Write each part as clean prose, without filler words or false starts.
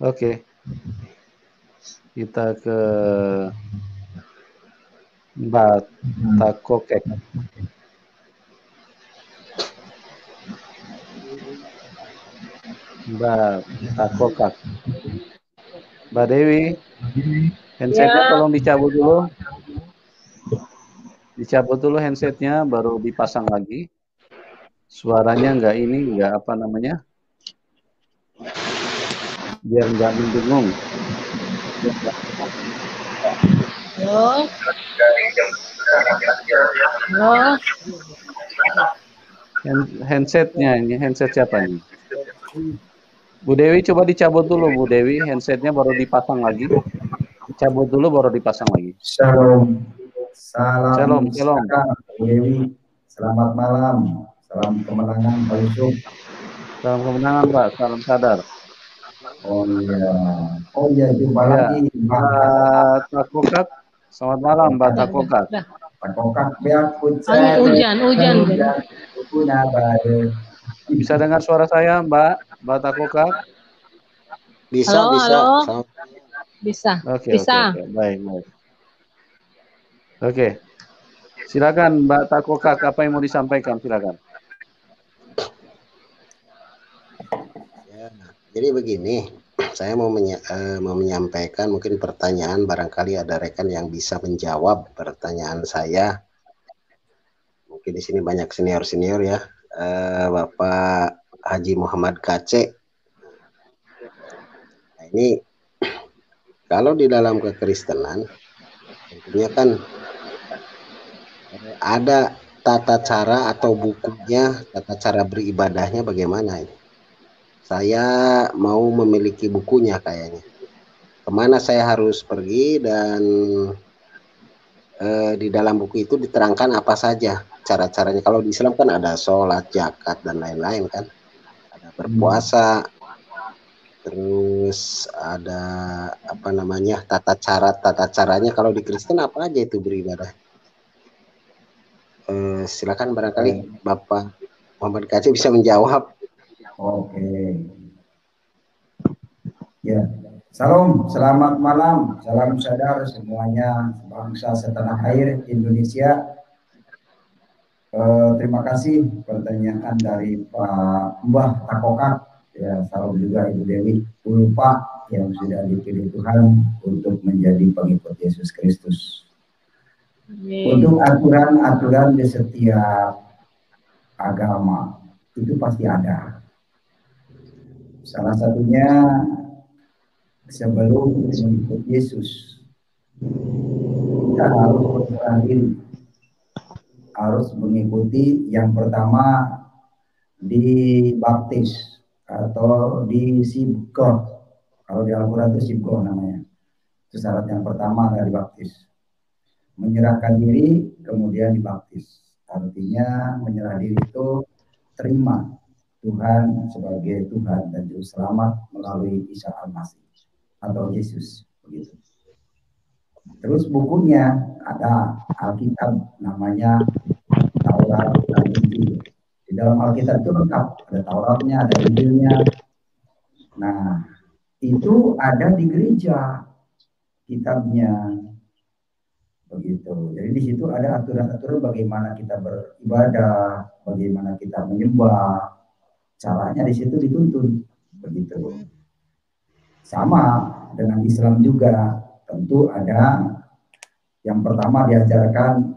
Oke, kita ke Mbak Takokek. Mbak Takokak. Mbak Dewi, handsetnya Ya, tolong dicabut dulu. Dicabut dulu handsetnya, baru dipasang lagi. Suaranya nggak apa namanya, biar nggak mendengung. halo, halo. Handsetnya, ini handset siapa nih? Bu Dewi coba dicabut dulu Bu Dewi, handsetnya baru dipasang lagi. Dicabut dulu baru dipasang lagi. Shalom, salam Shalom, shalom. sejahtera, Bu Dewi. Selamat malam, salam kemenangan Pak Yusuf. Salam kemenangan Pak, salam sadar. Oh iya, jumpa Ya, lagi Mbak Mbak Takokak. Selamat malam Mbak Takokak. Takokak. Dah. Takokak beak Hujan gitu. kuna baru. Bisa dengar suara saya Mbak Takokak? Bisa, Halo, bisa. halo. Bisa, Oke, bisa. baik, baik. Oke, silakan Mbak Takokak, apa yang mau disampaikan, silakan. Ya, jadi begini, saya mau menyampaikan mungkin pertanyaan, barangkali ada rekan yang bisa menjawab pertanyaan saya. Mungkin di sini banyak senior-senior ya, Bapak Haji Muhammad Kace. Nah, ini kalau di dalam kekristenan, tentunya kan ada tata cara atau bukunya, tata cara beribadahnya bagaimana ini. Saya mau memiliki bukunya kayaknya. Kemana saya harus pergi dan di dalam buku itu diterangkan apa saja cara-caranya. Kalau di Islam kan ada sholat, zakat dan lain-lain kan. Ada berpuasa, terus ada apa namanya tata caranya. Kalau di Kristen apa aja itu beribadah. Silakan barangkali Bapak Muhammad Kaci bisa menjawab. Oke. Ya, salam, selamat malam, salam sadar semuanya, bangsa setanah air Indonesia. Terima kasih pertanyaan dari Pak Mbah Takokak. Ya, salam juga Ibu Dewi. Lupa yang sudah dipilih Tuhan untuk menjadi pengikut Yesus Kristus. Untuk aturan-aturan di setiap agama itu pasti ada. Salah satunya sebelum mengikut Yesus, kita harus berserah diri, harus mengikuti yang pertama dibaptis atau disibgoh. Kalau di Al-Quran itu sibgoh namanya. Itu syarat yang pertama dari baptis. Menyerahkan diri kemudian dibaptis. Artinya menyerah diri itu terima Tuhan sebagai Tuhan dan Juru Selamat melalui Isa Al-Masih atau Yesus begitu. Terus bukunya ada Alkitab namanya Taurat dan Injil. Di dalam Alkitab itu lengkap, ada Tauratnya, ada Injilnya. Nah, itu ada di gereja kitabnya begitu. Jadi di situ ada aturan-aturan bagaimana kita beribadah, bagaimana kita menyembah. Caranya di situ dituntun begitu. Sama dengan Islam juga, tentu ada yang pertama diajarkan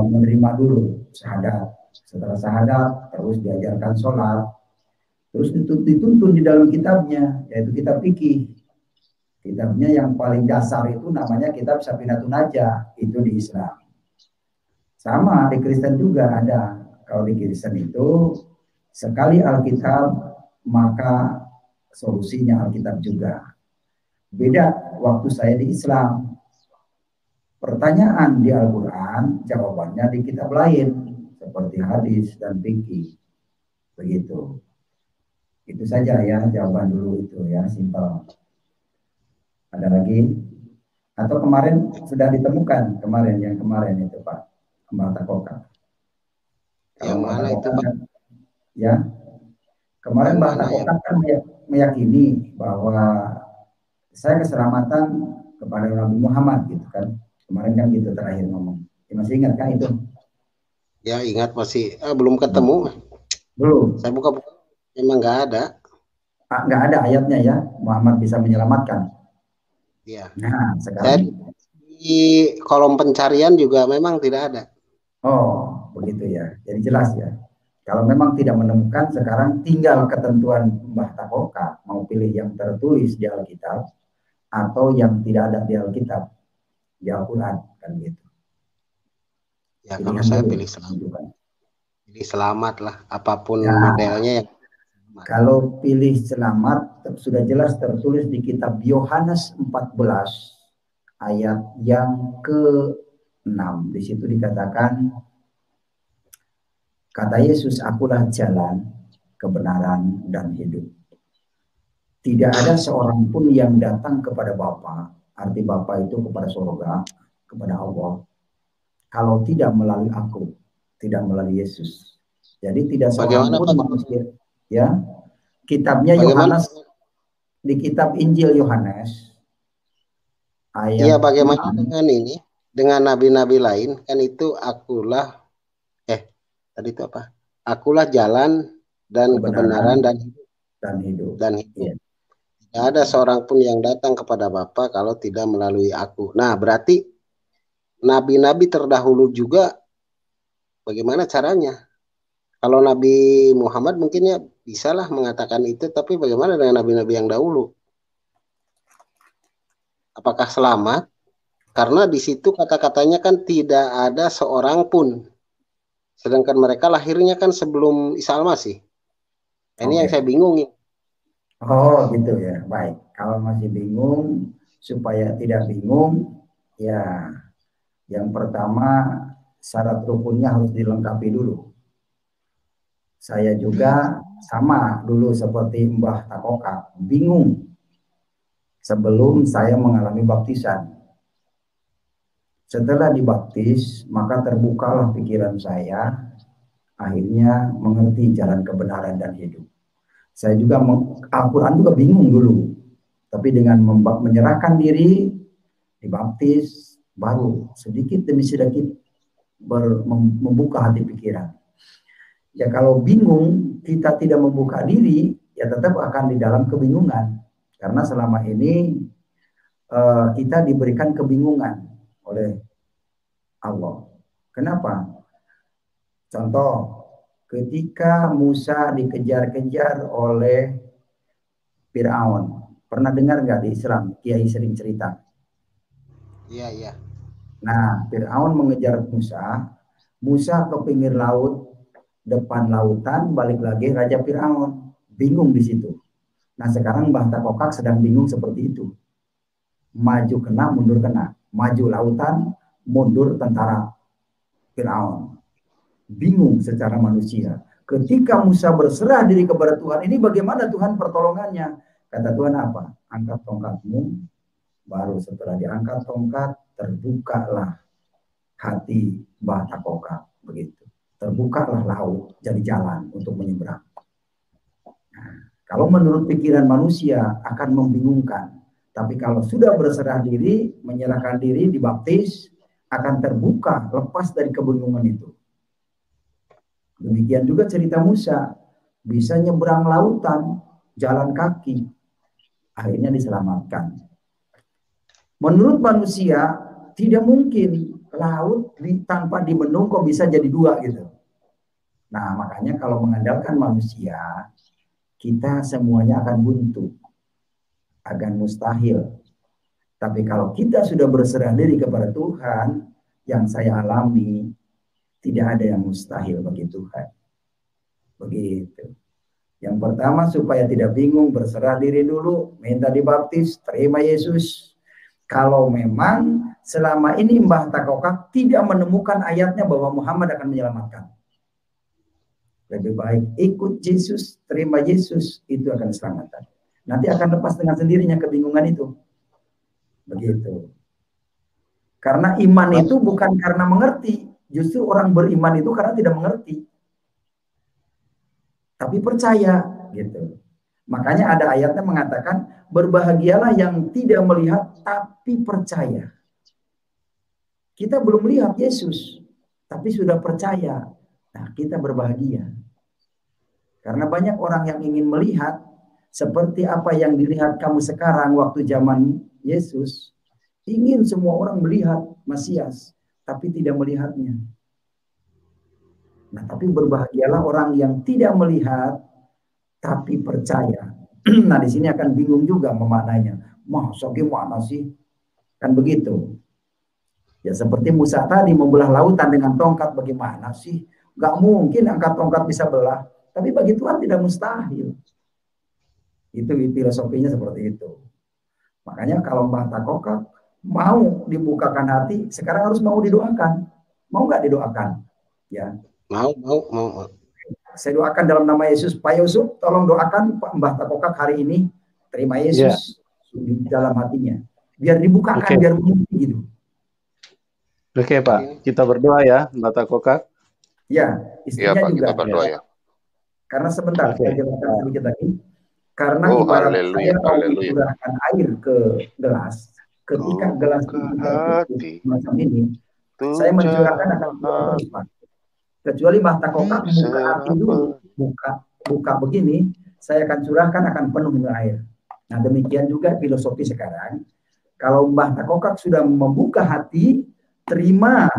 menerima dulu syahadat. Setelah syahadat terus diajarkan sholat, terus dituntun di dalam kitabnya, yaitu kitab fikih. Kitabnya yang paling dasar itu namanya kitab Safinatun Najah, itu di Islam. Sama di Kristen juga ada. Kalau di Kristen itu sekali Alkitab maka solusinya Alkitab juga. Beda waktu saya di Islam. Pertanyaan di Al-Quran, jawabannya di kitab lain, seperti hadis dan fikih. Begitu. Itu saja ya, jawaban dulu itu ya, simpel. Ada lagi? Atau kemarin sudah ditemukan, yang kemarin itu Pak, Mbak Takoka. Yang mana itu Pak? Ya, kemarin Mbak Takoka kan meyakini bahwa saya keselamatan kepada Nabi Muhammad gitu kan. Kemarin kan gitu terakhir ngomong. Ya, masih ingat kan itu? Ya ingat masih belum ketemu. Belum. Saya buka-buka memang nggak ada. Nggak ada ayatnya ya, Muhammad bisa menyelamatkan. Iya. Nah sekarang di kolom pencarian juga memang tidak ada. Oh begitu ya. Jadi jelas ya. Kalau memang tidak menemukan, sekarang tinggal ketentuan Mbah Takoka mau pilih yang tertulis di Alkitab atau yang tidak ada di Alkitab, di Al-Quran kan gitu. Ya kalau saya pilih selamat. Pilih selamat lah, apapun ya, modelnya. Kalau pilih selamat sudah jelas tertulis di kitab Yohanes 14 ayat yang ke-6. Di situ dikatakan, kata Yesus, akulah jalan, kebenaran, dan hidup. Tidak ada seorang pun yang datang kepada Bapa, arti Bapa itu kepada surga, kepada Allah, kalau tidak melalui aku, tidak melalui Yesus. Jadi tidak seorang pun manusia. Ya, kitabnya Yohanes, di kitab Injil Yohanes. Iya, bagaimana dengan ini? Dengan nabi-nabi lain, kan itu akulah, tadi itu apa? Akulah jalan dan kebenaran dan hidup. Ya. Tidak ada seorang pun yang datang kepada Bapa kalau tidak melalui aku. Nah, berarti nabi-nabi terdahulu juga bagaimana caranya? Kalau Nabi Muhammad mungkin ya bisalah mengatakan itu, tapi bagaimana dengan nabi-nabi yang dahulu? Apakah selamat? Karena di situ kata-katanya kan tidak ada seorang pun. Sedangkan mereka lahirnya kan sebelum Isa Al-Masih. Ini yang saya bingung. Oh gitu ya, baik. Kalau masih bingung, supaya tidak bingung, ya yang pertama syarat rukunnya harus dilengkapi dulu. Saya juga sama dulu seperti Mbah Takoka, bingung sebelum saya mengalami baptisan. Setelah dibaptis, maka terbukalah pikiran saya, akhirnya mengerti jalan kebenaran dan hidup. Saya juga Al-Quran juga bingung dulu, tapi dengan menyerahkan diri, dibaptis, baru sedikit demi sedikit membuka hati pikiran. Ya kalau bingung, kita tidak membuka diri, ya tetap akan di dalam kebingungan. Karena selama ini kita diberikan kebingungan oleh Allah. Kenapa? Contoh, ketika Musa dikejar-kejar oleh Fir'aun. Pernah dengar nggak di Islam? Kiai sering cerita. Iya, iya. Nah, Fir'aun mengejar Musa. Musa ke pinggir laut, depan lautan, balik lagi Raja Fir'aun. Bingung di situ. Nah, sekarang Mbah Takokak sedang bingung seperti itu. Maju kena, mundur kena. Maju lautan, mundur tentara Fir'aun. Bingung secara manusia. Ketika Musa berserah diri kepada Tuhan, ini bagaimana Tuhan pertolongannya? Kata Tuhan apa? Angkat tongkatmu. Baru setelah diangkat tongkat, terbukalah hati Mbah Takoka. Begitu. Terbukalah laut, jadi jalan untuk menyeberang. Nah, kalau menurut pikiran manusia akan membingungkan. Tapi kalau sudah berserah diri, menyerahkan diri, dibaptis, akan terbuka, lepas dari kebingungan itu. Demikian juga cerita Musa, bisa nyebrang lautan, jalan kaki, akhirnya diselamatkan. Menurut manusia, tidak mungkin laut tanpa dibendung kok bisa jadi dua gitu. Nah makanya kalau mengandalkan manusia, kita semuanya akan buntu, akan mustahil. Tapi kalau kita sudah berserah diri kepada Tuhan, yang saya alami, tidak ada yang mustahil bagi Tuhan. Begitu. Yang pertama supaya tidak bingung, berserah diri dulu, minta dibaptis, terima Yesus. Kalau memang selama ini Mbah Takokak tidak menemukan ayatnya bahwa Muhammad akan menyelamatkan. Lebih baik ikut Yesus, terima Yesus, itu akan diselamatkan. Nanti akan lepas dengan sendirinya kebingungan itu. Begitu. Karena iman itu bukan karena mengerti. Justru orang beriman itu karena tidak mengerti. Tapi percaya gitu. Makanya ada ayatnya mengatakan, berbahagialah yang tidak melihat tapi percaya. Kita belum melihat Yesus, tapi sudah percaya. Nah, kita berbahagia. Karena banyak orang yang ingin melihat seperti apa yang dilihat kamu sekarang waktu zaman Yesus. Ingin semua orang melihat Mesias, tapi tidak melihatnya. Nah, tapi berbahagialah orang yang tidak melihat, tapi percaya. Nah, di sini akan bingung juga memaknainya. Masa gimana sih? Kan begitu. Ya seperti Musa tadi membelah lautan dengan tongkat, bagaimana sih? Gak mungkin angkat tongkat bisa belah. Tapi bagi Tuhan tidak mustahil. Itu filosofinya seperti itu. Makanya kalau Mbah Takokak mau dibukakan hati, sekarang harus mau didoakan. Mau nggak didoakan? Ya. Mau. Saya doakan dalam nama Yesus. Pak Yusuf, tolong doakan Pak Mbah Takokak hari ini terima Yesus di dalam hatinya. Biar dibukakan, biar mimpi gitu. Oke Pak, kita berdoa ya Mbah Takokak. Ya, istrinya Pak, juga. kita berdoa ya. Karena sebentar, saya jelaskan sedikit lagi. Karena Oh, ibarat haleluya, saya mau haleluya. mencurahkan air ke gelas, ketika gelas itu tertutup macam ini, saya mencurahkan akan keluar terus, Pak. Kecuali Mbah Takokak buka hati dulu, buka begini, saya akan curahkan akan penuh dengan air. Nah, demikian juga filosofi sekarang. Kalau Mbah Takokak sudah membuka hati, terima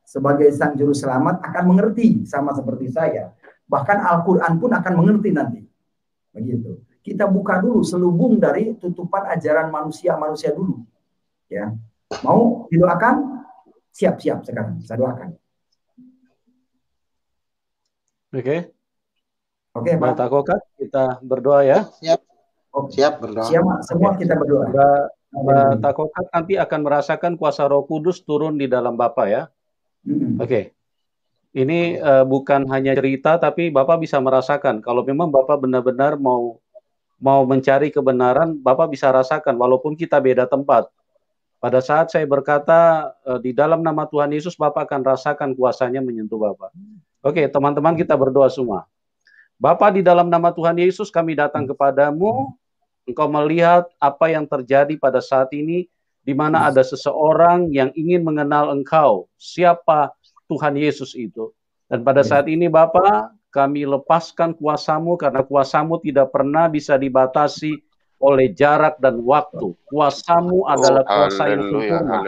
sebagai sang juru selamat, akan mengerti sama seperti saya. Bahkan Al-Quran pun akan mengerti nanti. Begitu. Kita buka dulu selubung dari tutupan ajaran manusia dulu. Ya. Mau didoakan? Siap-siap sekarang. Saya doakan. Oke. Oke, Pak. Mbah Takokak, kita berdoa ya. Siap. Siap berdoa. Siap, semua kita berdoa. Mbah Takokak nanti akan merasakan kuasa Roh Kudus turun di dalam Bapak ya. Oke. Ini bukan hanya cerita, tapi Bapak bisa merasakan. Kalau memang Bapak benar-benar mau mencari kebenaran, Bapak bisa rasakan, walaupun kita beda tempat. Pada saat saya berkata, di dalam nama Tuhan Yesus, Bapak akan rasakan kuasanya menyentuh Bapak. Oke, teman-teman kita berdoa semua. Bapak, di dalam nama Tuhan Yesus, kami datang kepadamu. Engkau melihat apa yang terjadi pada saat ini, di mana ada seseorang yang ingin mengenal Engkau. Siapa Tuhan Yesus itu. Dan pada saat ini Bapak, kami lepaskan kuasa-Mu karena kuasa-Mu tidak pernah bisa dibatasi oleh jarak dan waktu. Kuasa-Mu adalah kuasa yang sempurna.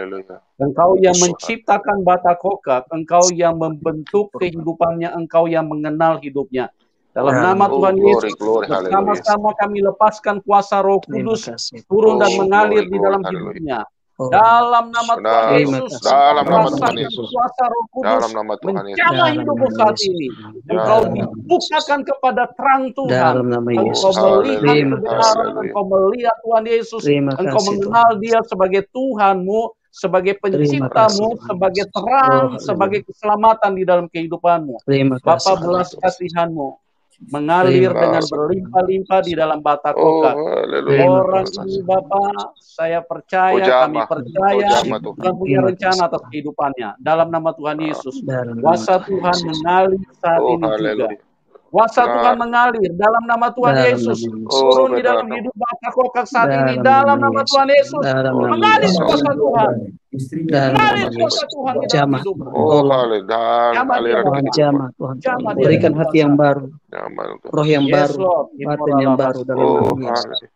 Engkau yang menciptakan Mbah Takokak, Engkau yang membentuk kehidupannya, Engkau yang mengenal hidupnya. Dalam nama Tuhan Yesus, bersama-sama kami lepaskan kuasa Roh Kudus turun dan mengalir di dalam hidupnya. Dalam nama Tuhan Yesus, kuasa Roh Kudus menjamah hidupmu saat ini. Engkau dibukakan kepada terang Tuhan. Engkau melihat kebenaran, engkau melihat Tuhan Yesus, engkau mengenal Dia sebagai Tuhanmu, sebagai penciptamu, sebagai terang, sebagai keselamatan di dalam kehidupanmu. Bapa, belas kasihan-Mu mengalir dengan berlimpah-limpah di dalam Mbah Takokak. Orang ini Bapak, saya percaya, kami percaya Tuhan punya rencana atas kehidupannya. Dalam nama Tuhan Yesus, kuasa Tuhan mengalir saat ini juga. Kuasa Tuhan mengalir dalam nama Tuhan Yesus. Turun di dalam hidup Mbah Takokak saat ini dalam nama Tuhan Yesus. Mengalir kuasa Tuhan. Mengalir kuasa Tuhan di dalam hidup. Tuhan. Berikan hati yang baru, roh yang baru, batin yang baru dalam nama Yesus.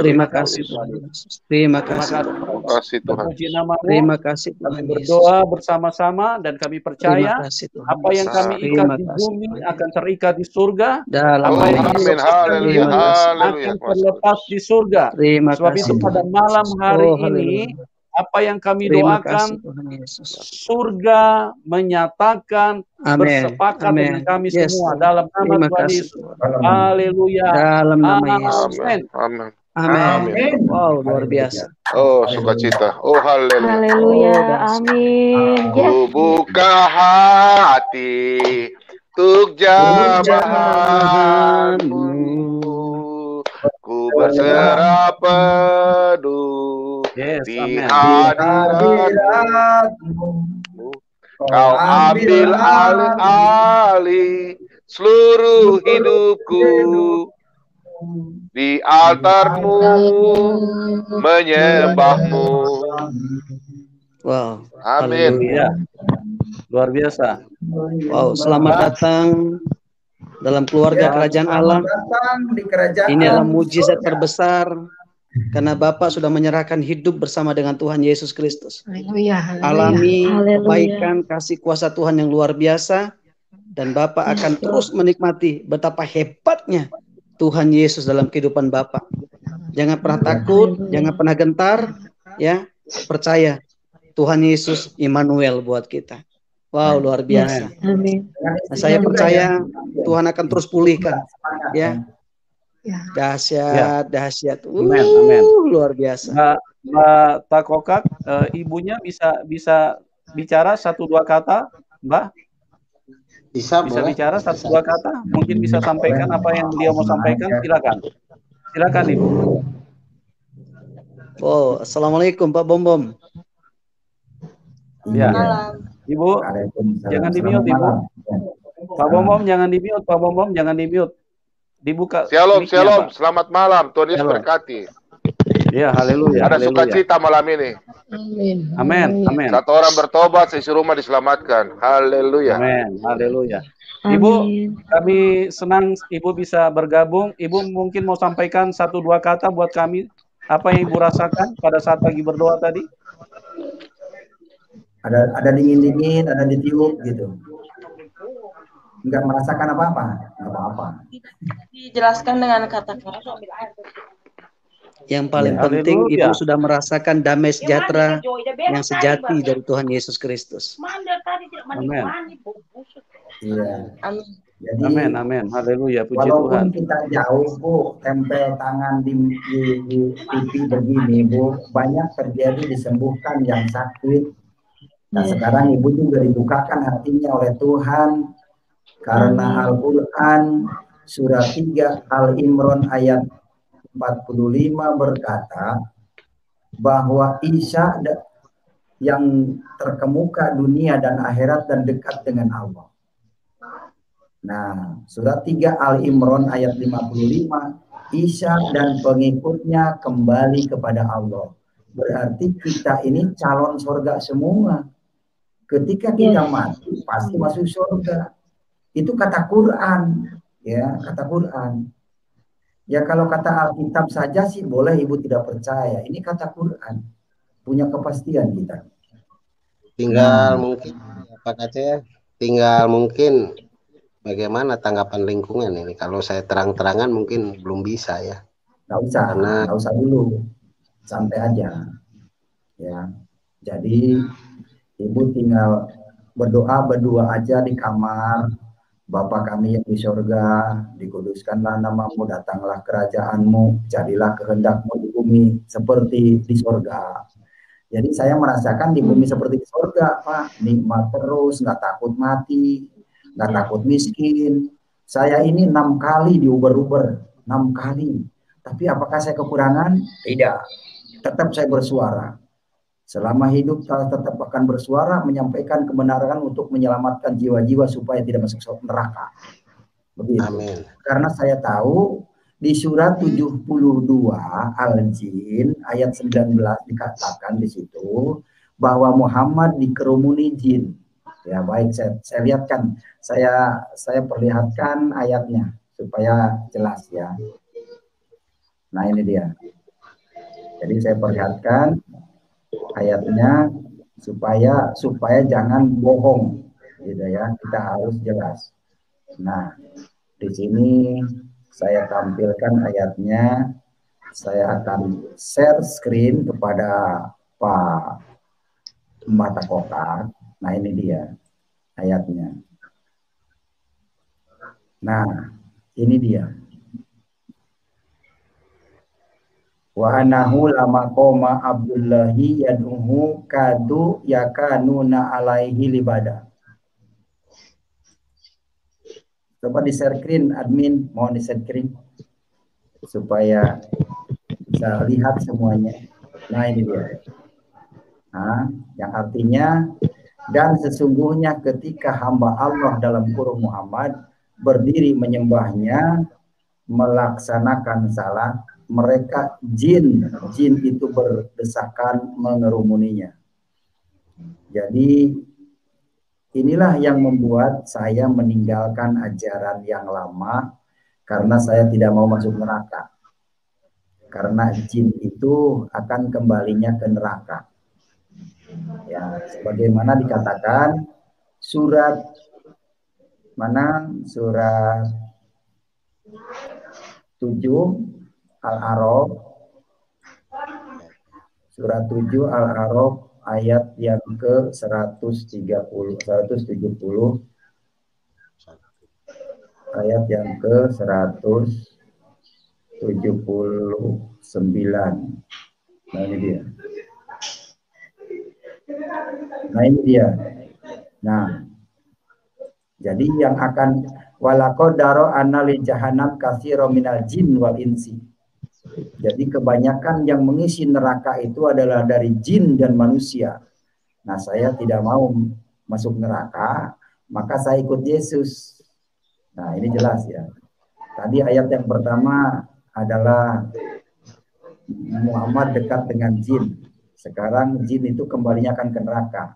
Terima kasih Tuhan Yesus. Terima kasih Tuhan. Terima kasih Tuhan. Berdoa bersama-sama dan kami percaya apa yang kami ikat di bumi akan terikat di surga. Apa yang kami akan terlepas di surga. Sebab itu pada malam hari ini apa yang kami doakan, surga menyatakan bersepakat dengan kami semua dalam nama Tuhan Yesus. Haleluya. Dalam nama Yesus. Amin. Wow, luar biasa. Oh, sukacita. Oh, haleluya. Haleluya. Amin. Ku buka hati untuk jamahanmu. Ku berserah penuh di hadiratmu. Kau ambil alih-alih seluruh hidupku. di altarmu menyembahmu. Wow. Amin. Ya. Luar biasa. Wow, selamat datang dalam keluarga kerajaan Allah. Ini adalah mujizat terbesar karena Bapak sudah menyerahkan hidup bersama dengan Tuhan Yesus Kristus. Alami kebaikan, kasih kuasa Tuhan yang luar biasa, dan Bapak akan terus menikmati betapa hebatnya Tuhan Yesus dalam kehidupan Bapak. Jangan pernah takut, jangan pernah gentar, ya. Percaya Tuhan Yesus Immanuel buat kita. Wow, luar biasa. Amin. Nah, saya percaya Tuhan akan terus pulihkan, ya. Dahsyat, dahsyat. Amin. Luar biasa. Mbak Takokak, ibunya bisa bicara 1-2 kata, Mbak? Bisa bicara 1-2 kata? Mungkin bisa sampaikan apa yang beliau mau sampaikan? Silakan Ibu. Oh, assalamualaikum Pak Bom Bom. Ya. Ibu, jangan di-mute Ibu. Pak Bom Bom jangan di-mute, Pak Bom Bom jangan di-mute. Dibuka. Shalom, shalom. Selamat malam. Tuhan Yesus berkati. Ya, haleluya. Ada sukacita malam ini. Amin. Amin. Satu orang bertobat, seisi rumah diselamatkan. Haleluya. Amin. Haleluya. Ibu, kami senang Ibu bisa bergabung. Ibu mungkin mau sampaikan 1-2 kata buat kami. Apa yang Ibu rasakan pada saat lagi berdoa tadi? Ada dingin-dingin, ada ditiup gitu. Enggak merasakan apa-apa, apa-apa. Dijelaskan dengan kata-kata. Yang paling penting Ibu sudah merasakan damai sejahtera yang sejati dari Tuhan Yesus Kristus. Amin. Iya. Jadi, amin. Haleluya, puji walaupun Tuhan. Kita jauh, Bu, tempel tangan di pipi begini, Bu, banyak terjadi disembuhkan yang sakit. Nah, sekarang Ibu juga dibukakan hatinya oleh Tuhan karena Al-Quran surah 3 Al-Imran ayat 45 berkata bahwa Isa yang terkemuka dunia dan akhirat dan dekat dengan Allah. Nah, surat 3 Al-Imran ayat 55, Isa dan pengikutnya kembali kepada Allah. Berarti kita ini calon surga semua. Ketika kita mati, pasti masuk surga. Itu kata Quran, ya, kata Quran. Ya kalau kata Alkitab saja sih boleh Ibu tidak percaya. Ini kata Quran, punya kepastian kita. Tinggal mungkin apa kata? Tinggal mungkin bagaimana tanggapan lingkungan ini. Kalau saya terang-terangan mungkin belum bisa ya. Nggak usah dulu, santai aja. Ya, jadi Ibu tinggal berdoa berdua aja di kamar. Bapa kami yang di surga, dikuduskanlah namamu, datanglah kerajaanmu, jadilah kehendakmu di bumi seperti di surga. Jadi saya merasakan di bumi seperti di surga, Pak. Nikmat terus, nggak takut mati, nggak takut miskin. Saya ini 6 kali diuber-uber, 6 kali. Tapi apakah saya kekurangan? Tidak. Tetap saya bersuara. Selama hidup saya tetap akan bersuara, menyampaikan kebenaran untuk menyelamatkan jiwa-jiwa supaya tidak masuk neraka. Begitu. Amin. Karena saya tahu di surat 72 Al-Jin ayat 19 dikatakan di situ bahwa Muhammad dikerumuni jin. Ya baik, saya lihatkan, saya perlihatkan ayatnya supaya jelas ya. Nah ini dia. Jadi saya perlihatkan ayatnya supaya jangan bohong gitu ya, kita harus jelas. Nah di sini saya tampilkan ayatnya, saya akan share screen kepada Pak Mata Kotak. Nah ini dia ayatnya. Nah ini dia. Wa anahu lama qoma Abdullahi yad'uhu kadu yakanuna alaihi libada. Coba di share screen, admin mohon di share screen supaya bisa lihat semuanya. Nah ini dia. Nah, yang artinya dan sesungguhnya ketika hamba Allah dalam kurung Muhammad berdiri menyembahnya, melaksanakan salat, mereka jin itu berdesakan mengerumuninya. Jadi inilah yang membuat saya meninggalkan ajaran yang lama, karena saya tidak mau masuk neraka. Karena jin itu akan kembalinya ke neraka. Ya, sebagaimana dikatakan surat mana? Surat 7 Al-A'raf. Surat 7 Al-A'raf ayat yang ke 170. Ayat yang ke 179. Nah ini dia. Nah, jadi yang akan walaqadaro anali jahannam katsira minal jin wal insi. Jadi kebanyakan yang mengisi neraka itu adalah dari jin dan manusia. Nah, saya tidak mau masuk neraka, maka saya ikut Yesus. Nah, ini jelas ya. Tadi ayat yang pertama adalah Muhammad dekat dengan jin. Sekarang jin itu kembalinya akan ke neraka.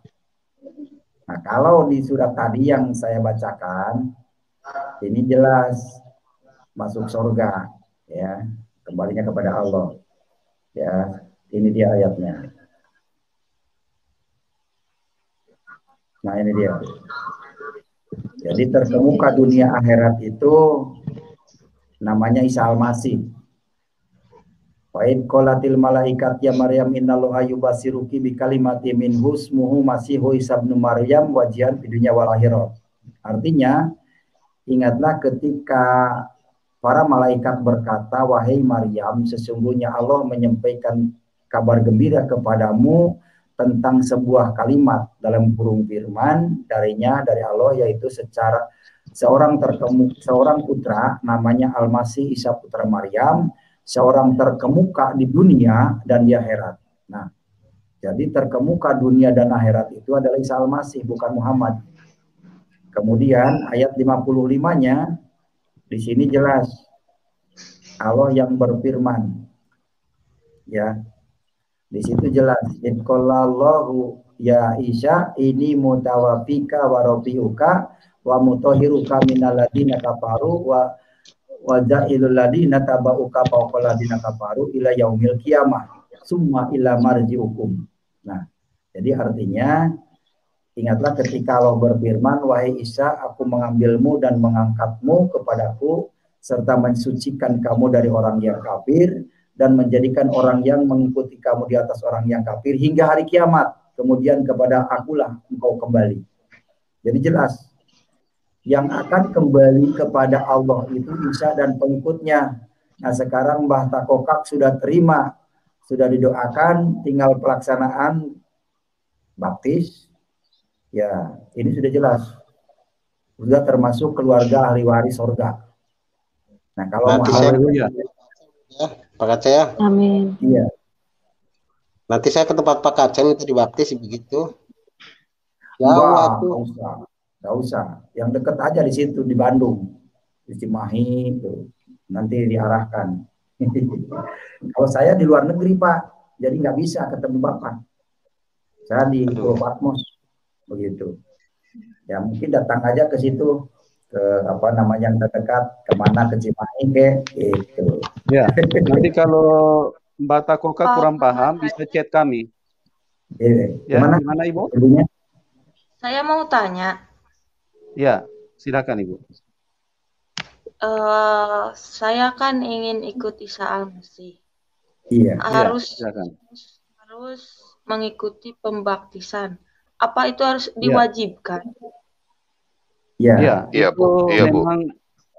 Nah, kalau di surat tadi yang saya bacakan, ini jelas masuk surga, ya, kembalinya kepada Allah. Ya, ini dia ayatnya. Nah, ini dia. Jadi terkemuka dunia akhirat itu namanya Isa Al-Masih. Wa'id qolatil malaikat ya Maryam innallaha yubasiruki bi kalimati min husmuhu masihu Isa ibnu Maryam wajihan fid dunya wal akhirah. Artinya, ingatlah ketika para malaikat berkata, wahai Maryam, sesungguhnya Allah menyampaikan kabar gembira kepadamu tentang sebuah kalimat dalam kurung firman darinya, dari Allah, yaitu seorang putra namanya Al-Masih Isa putra Maryam, seorang terkemuka di dunia dan di akhirat. Nah, jadi terkemuka dunia dan akhirat itu adalah Isa Al-Masih, bukan Muhammad. Kemudian ayat 55-nya di sini jelas Allah yang berfirman. Ya. Di situ jelas, "Inqallahu ya Isa ini mutawafika wa rafiuka wa mutahhiruka minal ladina kafaru wa jailul ladina tabauka fawqal ladina kafaru ila yaumil qiyamah summa ila marji'ukum." Nah, jadi artinya ingatlah ketika Allah berfirman, wahai Isa, aku mengambilmu dan mengangkatmu kepadaku serta mensucikan kamu dari orang yang kafir dan menjadikan orang yang mengikuti kamu di atas orang yang kafir hingga hari kiamat. Kemudian kepada akulah engkau kembali. Jadi jelas, yang akan kembali kepada Allah itu Isa dan pengikutnya. Nah, sekarang Mbah Takokak sudah terima, sudah didoakan, tinggal pelaksanaan baptis. Ya, ini sudah jelas. Sudah termasuk keluarga ahli waris surga. Nah, kalau ya, Pak Kacen ya. Amin. Iya. Nanti saya ke tempat Pak Kacen itu dibaptis begitu. Nggak usah. Yang dekat aja di situ di Bandung, di Cimahi itu. Nanti diarahkan. Kalau saya di luar negeri, Pak, jadi nggak bisa ketemu Bapak. Saya di Pulau Patmos, begitu. Ya mungkin datang aja ke situ, ke apa namanya yang terdekat, kemana, ke Cimahi gitu. Ya, nanti kalau Mbak Takoka kurang paham bisa chat kami. Ya, gimana Ibu? Saya mau tanya. Ya, silakan Ibu. Saya kan ingin ikut Isa Al-Masih. Iya. Harus mengikuti pembaptisan. Apa itu harus diwajibkan? Iya. Iya, Bu. Memang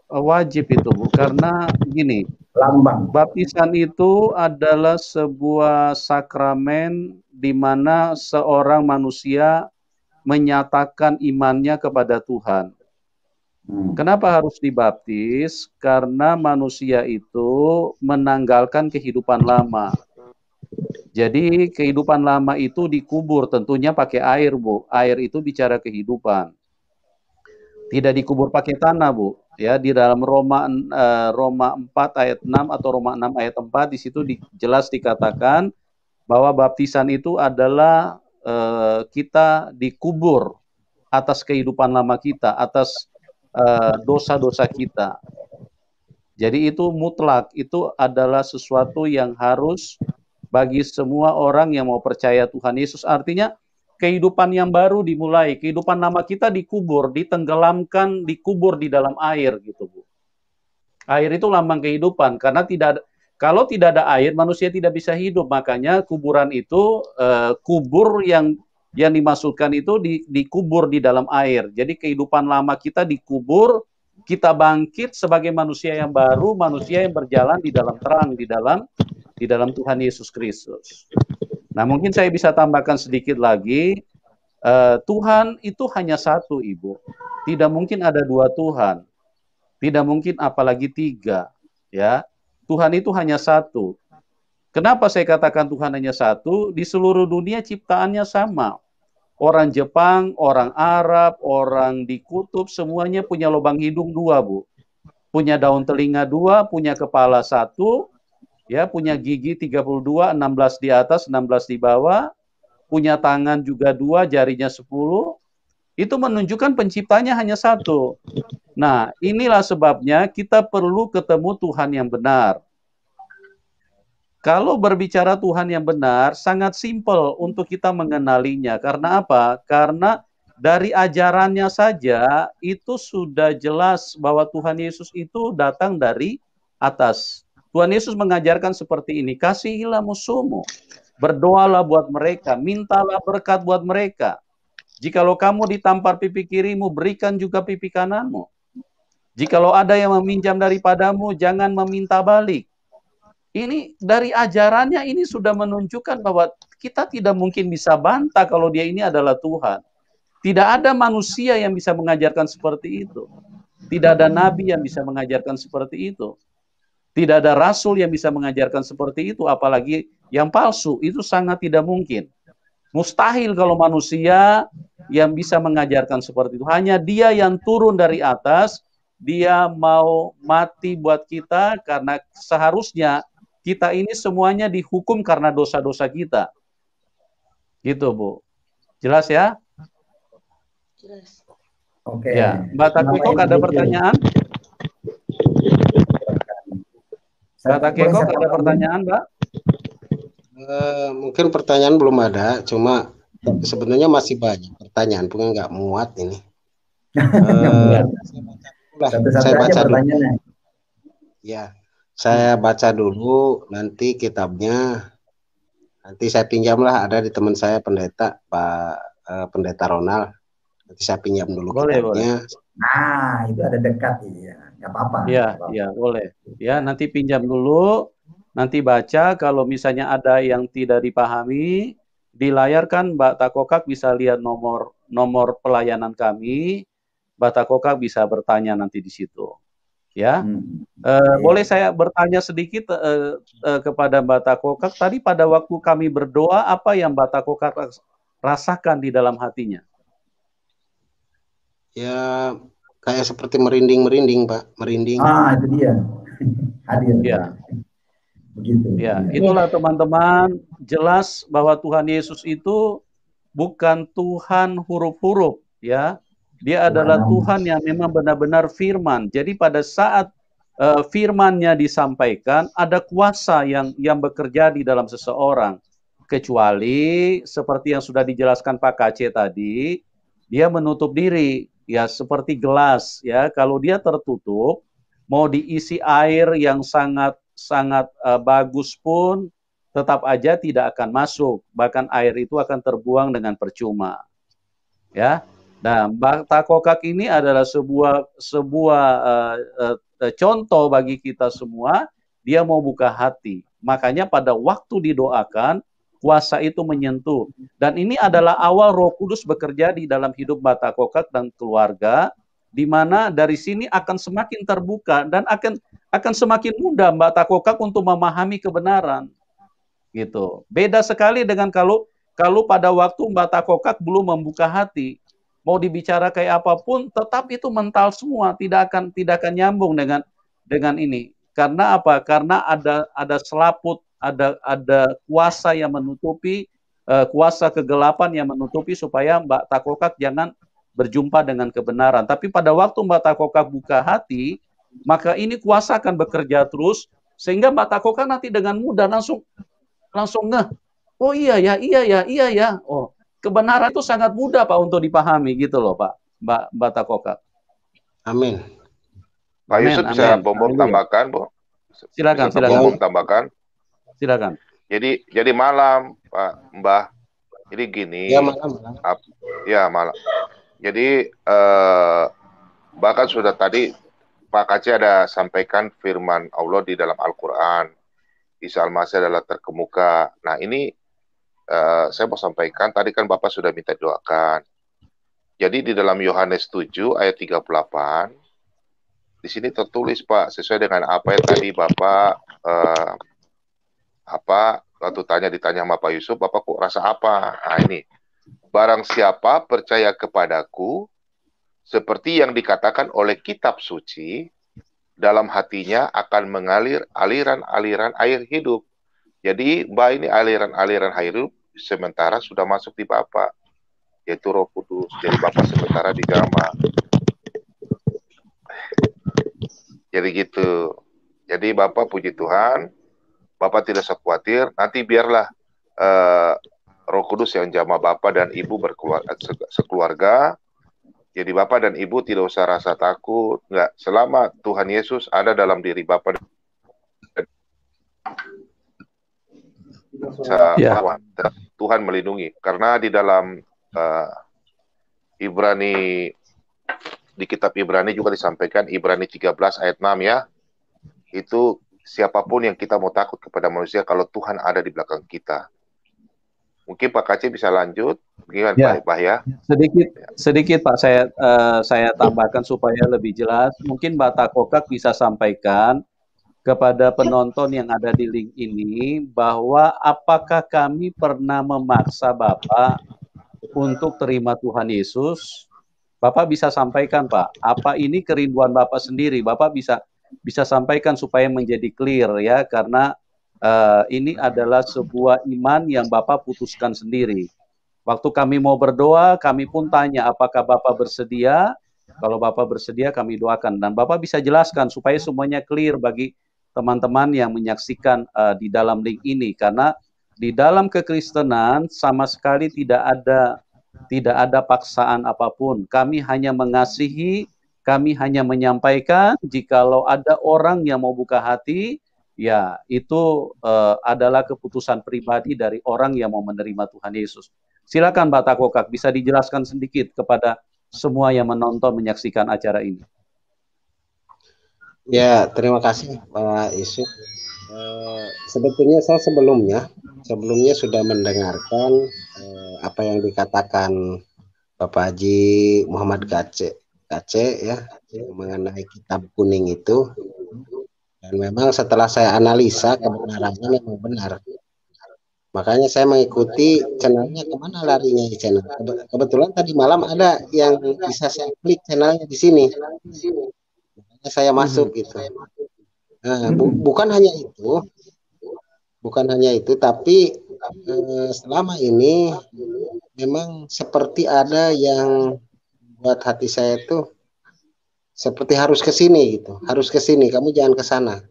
wajib itu, Bu, karena gini, lambang baptisan itu adalah sebuah sakramen di mana seorang manusia menyatakan imannya kepada Tuhan. Kenapa harus dibaptis? Karena manusia itu menanggalkan kehidupan lama. Jadi kehidupan lama itu dikubur, tentunya pakai air, Bu. Air itu bicara kehidupan. Tidak dikubur pakai tanah, Bu. ya di dalam Roma 4 ayat 6 atau Roma 6 ayat 4 di situ jelas dikatakan bahwa baptisan itu adalah kita dikubur atas kehidupan lama kita, atas dosa-dosa kita. Jadi itu mutlak, itu adalah sesuatu yang harus bagi semua orang yang mau percaya Tuhan Yesus. Artinya kehidupan yang baru dimulai, kehidupan lama kita dikubur, ditenggelamkan, dikubur di dalam air gitu, Bu. Air itu lambang kehidupan, karena kalau tidak ada air, manusia tidak bisa hidup. Makanya kuburan itu, kubur yang dimaksudkan itu dikubur di dalam air. Jadi kehidupan lama kita dikubur, kita bangkit sebagai manusia yang baru, manusia yang berjalan di dalam terang, di dalam Tuhan Yesus Kristus. Nah, mungkin saya bisa tambahkan sedikit lagi. Tuhan itu hanya satu, Ibu. Tidak mungkin ada dua Tuhan. Tidak mungkin apalagi tiga. Ya, Tuhan itu hanya satu. Kenapa saya katakan Tuhan hanya satu? Di seluruh dunia ciptaannya sama. Orang Jepang, orang Arab, orang di kutub, semuanya punya lubang hidung dua, Bu. Punya daun telinga dua, punya kepala satu, ya, punya gigi 32, 16 di atas, 16 di bawah, punya tangan juga dua, jarinya 10. Itu menunjukkan penciptanya hanya satu. Nah, inilah sebabnya kita perlu ketemu Tuhan yang benar. Kalau berbicara Tuhan yang benar, sangat simpel untuk kita mengenalinya. Karena apa? Karena dari ajarannya saja, itu sudah jelas bahwa Tuhan Yesus itu datang dari atas. Tuhan Yesus mengajarkan seperti ini, kasihilah musuhmu, berdoalah buat mereka, mintalah berkat buat mereka. Jikalau kamu ditampar pipi kirimu, berikan juga pipi kananmu. Jikalau ada yang meminjam daripadamu, jangan meminta balik. Ini dari ajarannya ini sudah menunjukkan bahwa kita tidak mungkin bisa bantah kalau dia ini adalah Tuhan. Tidak ada manusia yang bisa mengajarkan seperti itu. Tidak ada nabi yang bisa mengajarkan seperti itu. Tidak ada rasul yang bisa mengajarkan seperti itu, apalagi yang palsu. Itu sangat tidak mungkin. Mustahil kalau manusia yang bisa mengajarkan seperti itu. Hanya dia yang turun dari atas, dia mau mati buat kita, karena seharusnya kita ini semuanya dihukum karena dosa-dosa kita. Gitu, Bu. Jelas ya? Jelas. Oke. Ya, Mbak Takiko ada pertanyaan? Mbak Takiko ada pertanyaan, Mbak? Mungkin pertanyaan belum ada, cuma sebenarnya masih banyak pertanyaan, pun nggak muat ini. Saya baca dulu. Ya. Saya baca dulu, nanti kitabnya, nanti saya pinjamlah, ada di teman saya pendeta, Pak Pendeta Ronald. Nanti saya pinjam dulu kitabnya. Boleh. Nah, itu ada dekat ya, nggak apa-apa. Ya, boleh. Ya, nanti pinjam dulu, nanti baca. Kalau misalnya ada yang tidak dipahami, di layar kan Mbak Takokak bisa lihat nomor pelayanan kami. Mbak Takokak bisa bertanya nanti di situ. Ya, boleh saya bertanya sedikit kepada Mbak Takokak, tadi pada waktu kami berdoa, apa yang Mbak Takokak rasakan di dalam hatinya? Ya, kayak seperti merinding, Pak, merinding. Itu dia. Hadir. Ya. Begitu. Ya, itulah teman-teman, jelas bahwa Tuhan Yesus itu bukan Tuhan huruf-huruf, ya. Dia adalah Tuhan yang memang benar-benar firman. Jadi pada saat firman-Nya disampaikan, ada kuasa yang bekerja di dalam seseorang. Kecuali seperti yang sudah dijelaskan Pak KC tadi, dia menutup diri, ya seperti gelas, ya. Kalau dia tertutup, mau diisi air yang sangat bagus pun, tetap aja tidak akan masuk. Bahkan air itu akan terbuang dengan percuma. Ya. Nah, Mbak Takokak ini adalah sebuah contoh bagi kita semua. Dia mau buka hati. Makanya pada waktu didoakan, kuasa itu menyentuh. Dan ini adalah awal Roh Kudus bekerja di dalam hidup Mbak Takokak dan keluarga, di mana dari sini akan semakin terbuka dan akan semakin mudah Mbak Takokak untuk memahami kebenaran. Gitu. Beda sekali dengan kalau pada waktu Mbak Takokak belum membuka hati. mau dibicara kayak apapun, tetap itu mental semua, tidak akan nyambung dengan ini. Karena apa? Karena ada selaput, ada kuasa yang menutupi, kuasa kegelapan yang menutupi supaya Mbak Takokak jangan berjumpa dengan kebenaran. Tapi pada waktu Mbak Takokak buka hati, maka ini kuasa akan bekerja terus, sehingga Mbak Takokak nanti dengan mudah langsung ngeh. Oh iya ya. Oh, kebenaran itu sangat mudah Pak untuk dipahami gitu loh Pak, Mbak Takokak. Amin. Pak Yusuf bisa Bom tambahkan, Bu? Silakan. Bom tambahkan. Silakan. Jadi malam Pak Mbah. Jadi gini. Ya malam. Ya malam. Jadi bahkan sudah tadi Pak Kaci ada sampaikan firman Allah di dalam Al-Quran. Isa Al-Masih adalah terkemuka. Nah ini saya mau sampaikan, tadi kan Bapak sudah minta doakan. Jadi di dalam Yohanes 7 ayat 38, di sini tertulis Pak, sesuai dengan apa yang tadi Bapak waktu ditanya sama Pak Yusuf, Bapak kok rasa apa? Nah ini, barang siapa percaya kepadaku, seperti yang dikatakan oleh kitab suci, dalam hatinya akan mengalir aliran-aliran air hidup. Jadi, ini aliran-aliran air hidup sementara sudah masuk di Bapak, yaitu Roh Kudus. Jadi Bapak sementara dijamah. Jadi gitu. Jadi Bapak puji Tuhan, Bapak tidak usah khawatir, nanti biarlah Roh Kudus yang jamah Bapak dan Ibu sekeluarga. Jadi Bapak dan Ibu tidak usah rasa takut, enggak. Selama Tuhan Yesus ada dalam diri Bapak, Tuhan melindungi. Karena di dalam Ibrani, di kitab Ibrani juga disampaikan, Ibrani 13 ayat 6 ya, itu siapapun yang kita mau takut kepada manusia kalau Tuhan ada di belakang kita. Mungkin Pak Kaci bisa lanjut, gimana ya, Pak ya? Sedikit Pak, saya tambahkan supaya lebih jelas. Mungkin Mbak Takokak bisa sampaikan kepada penonton yang ada di link ini bahwa apakah kami pernah memaksa Bapak untuk terima Tuhan Yesus? Bapak bisa sampaikan Pak, apa ini kerinduan Bapak sendiri? Bapak bisa sampaikan supaya menjadi clear ya, karena ini adalah sebuah iman yang Bapak putuskan sendiri. Waktu kami mau berdoa, kami pun tanya apakah Bapak bersedia? Kalau Bapak bersedia, kami doakan. Dan Bapak bisa jelaskan supaya semuanya clear bagi teman-teman yang menyaksikan di dalam link ini. Karena di dalam kekristenan sama sekali tidak ada paksaan apapun. Kami hanya mengasihi, kami hanya menyampaikan jikalau ada orang yang mau buka hati, ya itu adalah keputusan pribadi dari orang yang mau menerima Tuhan Yesus. Silakan Mbak Takokak, bisa dijelaskan sedikit kepada semua yang menonton menyaksikan acara ini. Ya, terima kasih Pak Yusuf. Sebetulnya saya sebelumnya sudah mendengarkan apa yang dikatakan Bapak Haji Muhammad Gace ya, mengenai kitab kuning itu. Dan memang setelah saya analisa kebenarannya memang benar. Makanya saya mengikuti channelnya, kemana larinya di channel. Kebetulan tadi malam ada yang bisa saya klik channelnya di sini. Makanya saya masuk gitu. Nah, bukan hanya itu, tapi selama ini memang seperti ada yang buat hati saya tuh seperti harus ke sini gitu, harus ke sini, kamu jangan ke sana.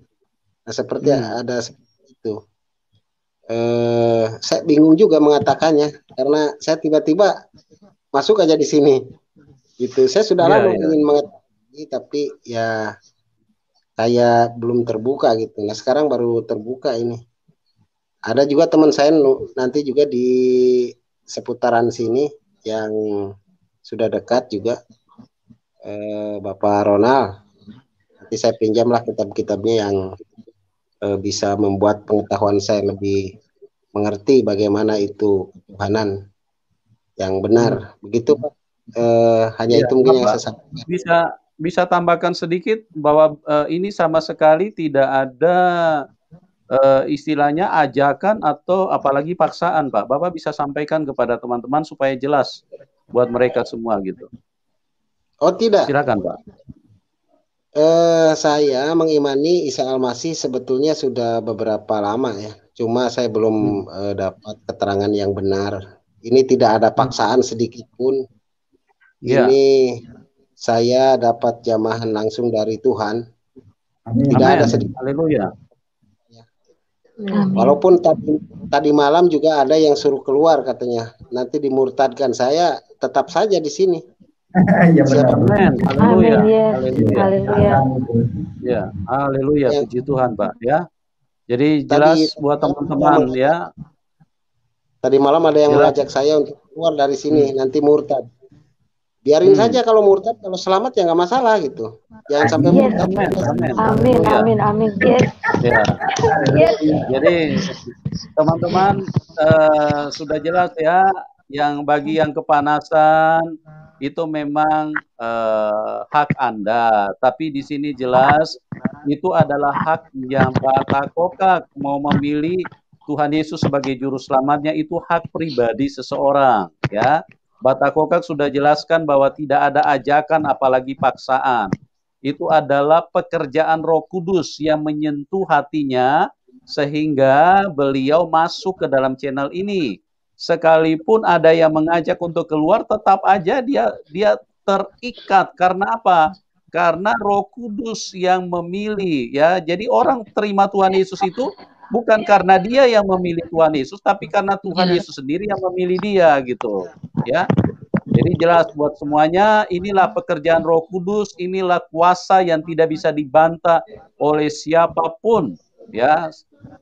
Nah, seperti ada seperti itu. Saya bingung juga mengatakannya karena saya tiba-tiba masuk aja di sini. Gitu. Saya sudah lama ingin mengetahui, tapi ya kayak belum terbuka gitu. Nah, sekarang baru terbuka ini. Ada juga teman saya nanti juga di seputaran sini yang sudah dekat juga, Bapak Ronald. Nanti saya pinjamlah kitab-kitabnya yang bisa membuat pengetahuan saya lebih mengerti bagaimana itu ketuhanan yang benar. Begitu Pak. Hanya itu mungkin yang saya sampaikan. Bisa tambahkan sedikit bahwa ini sama sekali tidak ada istilahnya ajakan atau apalagi paksaan Pak. Bapak bisa sampaikan kepada teman-teman supaya jelas buat mereka semua gitu. Oh tidak. Silakan Pak. Saya mengimani Isa Al-Masih sebetulnya sudah beberapa lama ya. Cuma saya belum dapat keterangan yang benar. Ini tidak ada paksaan sedikit pun. Ini saya dapat jamahan langsung dari Tuhan. Tidak ada sedikit. Haleluya. Walaupun tadi malam juga ada yang suruh keluar katanya. Nanti dimurtadkan. Saya tetap saja di sini. Ya benar. Haleluya. Haleluya. Ya, haleluya. Puji Tuhan, Pak ya. Jadi jelas buat teman-teman ya. Tadi malam ada yang mengajak saya untuk keluar dari sini, nanti murtad. Biarin saja kalau murtad, kalau selamat ya nggak masalah gitu. Jangan sampai murtad. Amin. Ya. Jadi teman-teman sudah jelas ya. Yang bagi yang kepanasan itu memang hak Anda, tapi di sini jelas itu adalah hak yang Batak Kokak mau memilih Tuhan Yesus sebagai juru selamatnya, itu hak pribadi seseorang ya. Batak Kokak sudah jelaskan bahwa tidak ada ajakan apalagi paksaan. Itu adalah pekerjaan Roh Kudus yang menyentuh hatinya sehingga beliau masuk ke dalam channel ini. Sekalipun ada yang mengajak untuk keluar, tetap aja dia terikat. Karena apa? Karena Roh Kudus yang memilih ya. Jadi orang terima Tuhan Yesus itu bukan karena dia yang memilih Tuhan Yesus, tapi karena Tuhan Yesus sendiri yang memilih dia gitu ya. Jadi jelas buat semuanya, inilah pekerjaan Roh Kudus, inilah kuasa yang tidak bisa dibantah oleh siapapun ya.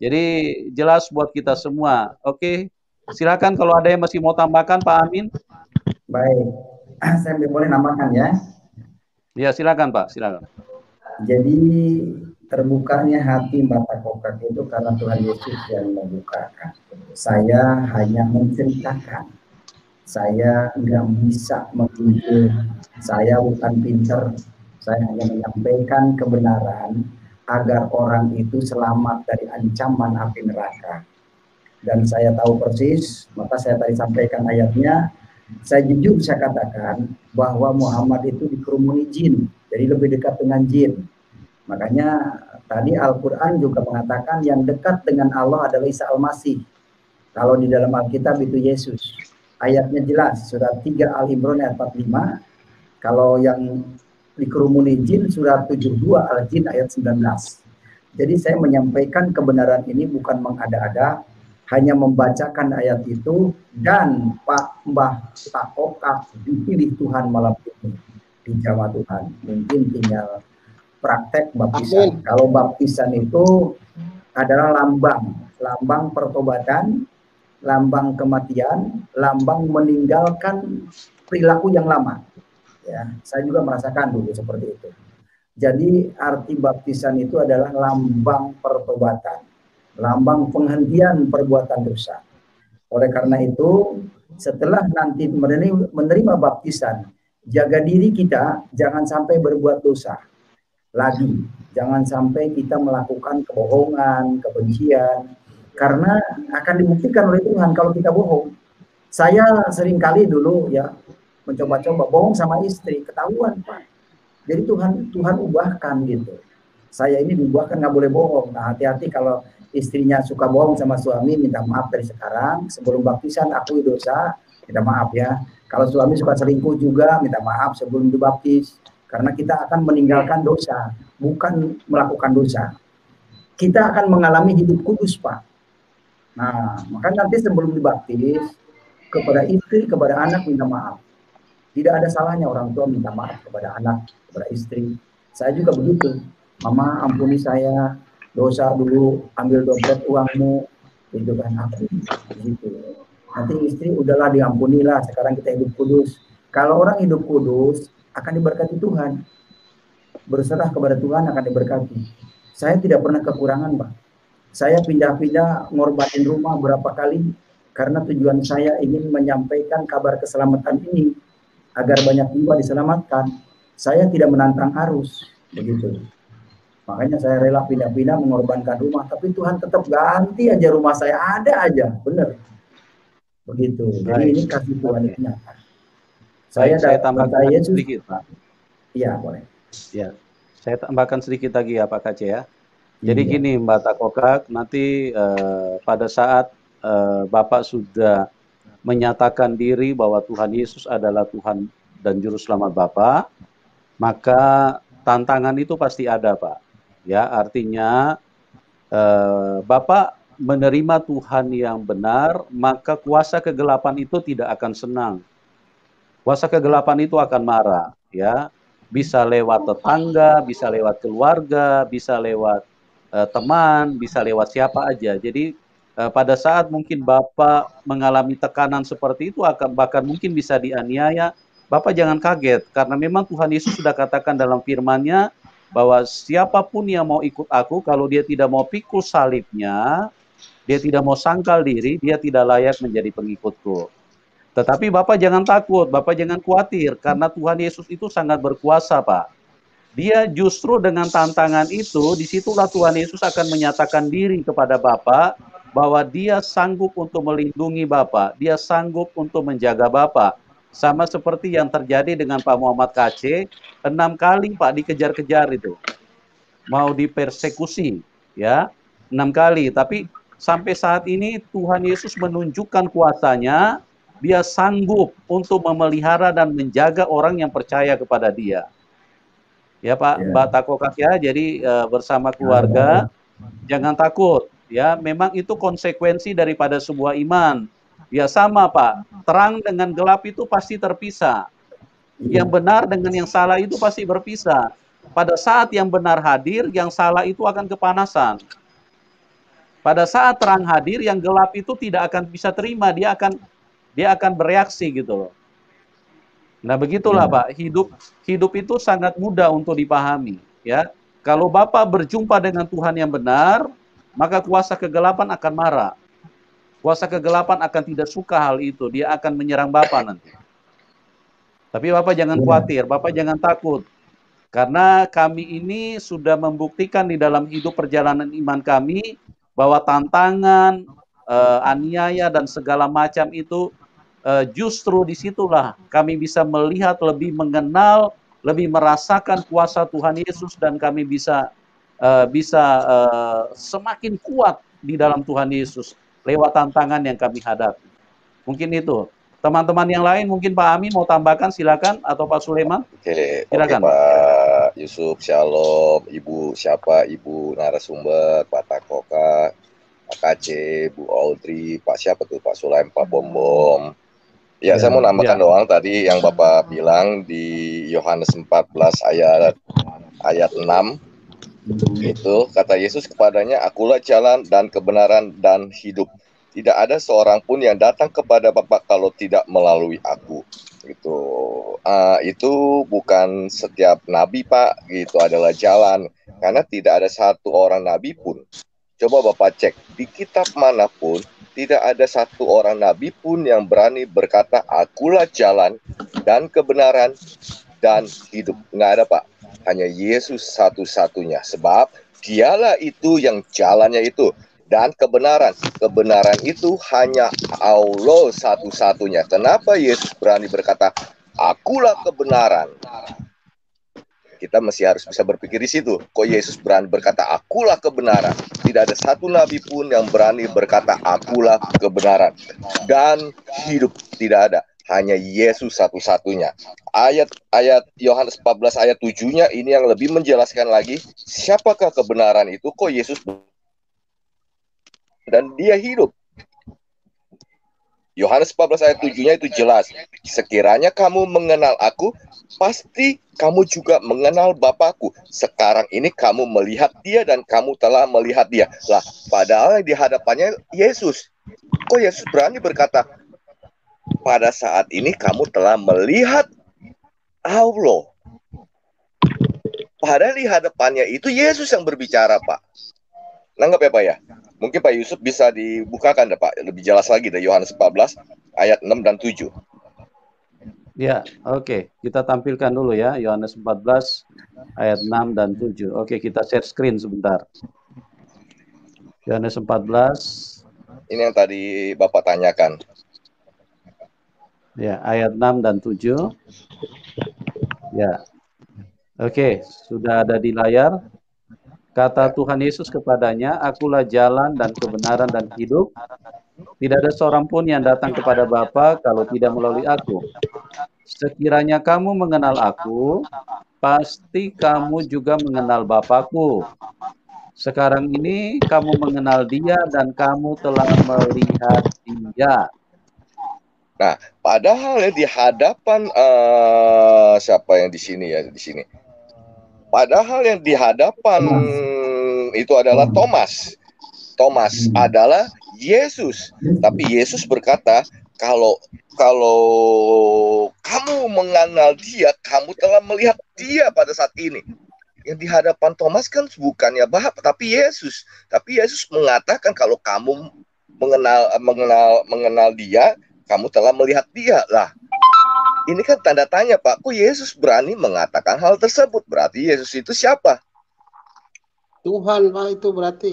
Jadi jelas buat kita semua. Oke. Silakan kalau ada yang masih mau tambahkan, Pak Amin. Baik, saya boleh nambahkan ya. Ya silakan Pak, silakan. Jadi terbukanya hati Batak Kokak itu karena Tuhan Yesus yang membukakan. Saya hanya menceritakan. Saya nggak bisa menginjil. Saya bukan pinter. Saya hanya menyampaikan kebenaran agar orang itu selamat dari ancaman api neraka. Dan saya tahu persis, maka saya tadi sampaikan ayatnya, saya jujur saya katakan bahwa Muhammad itu dikerumuni jin, jadi lebih dekat dengan jin. Makanya tadi Al-Quran juga mengatakan yang dekat dengan Allah adalah Isa Al-Masih. Kalau di dalam Alkitab itu Yesus. Ayatnya jelas, surat 3 Al-Imran ayat 45. Kalau yang dikerumuni jin, surat 72 Al-Jin ayat 19. Jadi saya menyampaikan kebenaran ini bukan mengada-ada, hanya membacakan ayat itu, dan Pak Mbah Takokak dipilih Tuhan malam ini di Jawa Tuhan. Mungkin tinggal praktek baptisan. Kalau baptisan itu adalah lambang pertobatan, lambang kematian, lambang meninggalkan perilaku yang lama. Ya, saya juga merasakan dulu seperti itu. Jadi arti baptisan itu adalah lambang pertobatan, lambang penghentian perbuatan dosa. Oleh karena itu, setelah nanti menerima baptisan, jaga diri kita jangan sampai berbuat dosa lagi. Jangan sampai kita melakukan kebohongan, kebencian, karena akan dibuktikan oleh Tuhan kalau kita bohong. Saya seringkali dulu ya mencoba-coba bohong sama istri, ketahuan Pak. Jadi Tuhan ubahkan gitu. Saya ini diubahkan, nggak boleh bohong. Nah, hati-hati kalau istrinya suka bohong sama suami, minta maaf dari sekarang. Sebelum baptisan akui dosa, minta maaf ya. Kalau suami suka selingkuh juga, minta maaf sebelum dibaptis. Karena kita akan meninggalkan dosa, bukan melakukan dosa. Kita akan mengalami hidup kudus, Pak. Nah, maka nanti sebelum dibaptis, kepada istri, kepada anak minta maaf. Tidak ada salahnya orang tua minta maaf kepada anak, kepada istri. Saya juga begitu. Mama, ampuni saya, dosa dulu, ambil dompet uangmu, itu kan aku begitu. Nanti istri udahlah diampunilah, sekarang kita hidup kudus. Kalau orang hidup kudus akan diberkati Tuhan, berserah kepada Tuhan akan diberkati. Saya tidak pernah kekurangan, Pak. Saya pindah-pindah ngorbanin rumah berapa kali karena tujuan saya ingin menyampaikan kabar keselamatan ini agar banyak jiwa diselamatkan. Saya tidak menantang arus, begitu. Makanya saya rela pindah-pindah mengorbankan rumah, tapi Tuhan tetap ganti aja rumah saya, ada aja, bener. Begitu. Jadi ini kasih Tuhan itu nyata. Saya tambahkan sedikit, Pak. Iya, boleh. Ya, saya tambahkan sedikit lagi ya, Pak Kace ya. Jadi gini, Mbak Takokak, nanti pada saat Bapak sudah menyatakan diri bahwa Tuhan Yesus adalah Tuhan dan Juru Selamat Bapak, maka tantangan itu pasti ada, Pak. Ya, artinya Bapak menerima Tuhan yang benar, maka kuasa kegelapan itu tidak akan senang. Kuasa kegelapan itu akan marah, ya. Bisa lewat tetangga, bisa lewat keluarga, bisa lewat teman, bisa lewat siapa aja. Jadi pada saat mungkin Bapak mengalami tekanan seperti itu, bahkan mungkin bisa dianiaya, Bapak jangan kaget, karena memang Tuhan Yesus sudah katakan dalam firman-Nya bahwa siapapun yang mau ikut aku, kalau dia tidak mau pikul salibnya, dia tidak mau sangkal diri, dia tidak layak menjadi pengikutku. Tetapi Bapak jangan takut, Bapak jangan khawatir, karena Tuhan Yesus itu sangat berkuasa, Pak. Dia justru dengan tantangan itu, disitulah Tuhan Yesus akan menyatakan diri kepada Bapak, bahwa dia sanggup untuk melindungi Bapak, dia sanggup untuk menjaga Bapak. Sama seperti yang terjadi dengan Pak Muhammad Kace, 6 kali Pak dikejar-kejar itu. Mau dipersekusi, ya, 6 kali. Tapi sampai saat ini Tuhan Yesus menunjukkan kuasanya, dia sanggup untuk memelihara dan menjaga orang yang percaya kepada dia. Ya Pak, Mbak Takokak ya, jadi bersama keluarga, jangan takut. Ya, memang itu konsekuensi daripada sebuah iman. Ya sama Pak, terang dengan gelap itu pasti terpisah. Yang benar dengan yang salah itu pasti berpisah. Pada saat yang benar hadir, yang salah itu akan kepanasan. Pada saat terang hadir, yang gelap itu tidak akan bisa terima, dia akan bereaksi gitu loh. Nah begitulah Pak, hidup itu sangat mudah untuk dipahami. Ya, kalau Bapak berjumpa dengan Tuhan yang benar, maka kuasa kegelapan akan marah. Kuasa kegelapan akan tidak suka hal itu, dia akan menyerang Bapak nanti. Tapi Bapak jangan khawatir, Bapak jangan takut. Karena kami ini sudah membuktikan di dalam hidup perjalanan iman kami, bahwa tantangan, aniaya, dan segala macam itu, justru disitulah kami bisa melihat, lebih mengenal, lebih merasakan kuasa Tuhan Yesus, dan kami bisa semakin kuat di dalam Tuhan Yesus lewat tantangan yang kami hadapi. Mungkin itu. Teman-teman yang lain, mungkin Pak Ami mau tambahkan, silakan, atau Pak Sulaiman. Silakan. Pak Yusuf, Shalom, Ibu siapa, Ibu narasumber, Pak Takokak, Pak Kace, Bu Audrey, Pak siapa tuh, Pak Sulaiman, Pak Bombom. Ya, saya mau nambahkan doang tadi yang Bapak bilang di Yohanes 14 ayat 6. Itu kata Yesus kepadanya, akulah jalan dan kebenaran dan hidup. Tidak ada seorang pun yang datang kepada Bapa kalau tidak melalui aku. Gitu. Itu bukan setiap nabi Pak, gitu adalah jalan. Karena tidak ada satu orang nabi pun. Coba Bapak cek di kitab manapun, tidak ada satu orang nabi pun yang berani berkata, akulah jalan dan kebenaran dan hidup. Nggak ada Pak. Hanya Yesus satu-satunya. Sebab dialah itu yang jalannya itu. Dan kebenaran. Kebenaran itu hanya Allah satu-satunya. Kenapa Yesus berani berkata, akulah kebenaran? Kita masih harus bisa berpikir di situ. Kok Yesus berani berkata, akulah kebenaran? Tidak ada satu nabi pun yang berani berkata, akulah kebenaran. Dan hidup tidak ada. Hanya Yesus satu-satunya. Ayat Yohanes 14 ayat 7-nya ini yang lebih menjelaskan lagi, siapakah kebenaran itu? Kok Yesus dan dia hidup. Yohanes 14 ayat 7-nya itu jelas. Sekiranya kamu mengenal aku, pasti kamu juga mengenal Bapakku. Sekarang ini kamu melihat dia dan kamu telah melihat dia. Lah, padahal di hadapannya Yesus. Kok Yesus berani berkata, pada saat ini kamu telah melihat Allah. Padahal di hadapannya itu Yesus yang berbicara, Pak. Nanggap ya Pak ya? Mungkin Pak Yusuf bisa dibukakan ya Pak, lebih jelas lagi dari Yohanes 14 ayat 6 dan 7. Ya, oke. Kita tampilkan dulu ya, Yohanes 14 ayat 6 dan 7. Oke, kita share screen sebentar. Yohanes 14. Ini yang tadi Bapak tanyakan. Ya, ayat 6 dan 7. Ya. Oke, sudah ada di layar. Kata Tuhan Yesus kepadanya, "Akulah jalan dan kebenaran dan hidup. Tidak ada seorang pun yang datang kepada Bapa kalau tidak melalui aku. Sekiranya kamu mengenal aku, pasti kamu juga mengenal Bapakku. Sekarang ini kamu mengenal Dia dan kamu telah melihat Dia." Nah, padahal ya di hadapan siapa yang di sini ya di sini. Padahal yang di hadapan itu adalah Thomas. Thomas adalah Yesus. Tapi Yesus berkata, kalau kamu mengenal Dia, kamu telah melihat Dia pada saat ini. Yang di hadapan Thomas kan bukannya Bapa, tapi Yesus. Tapi Yesus mengatakan kalau kamu mengenal Dia, kamu telah melihat Dia. Lah, ini kan tanda tanya, Pak. Kok Yesus berani mengatakan hal tersebut? Berarti Yesus itu siapa? Tuhan, Pak, itu berarti.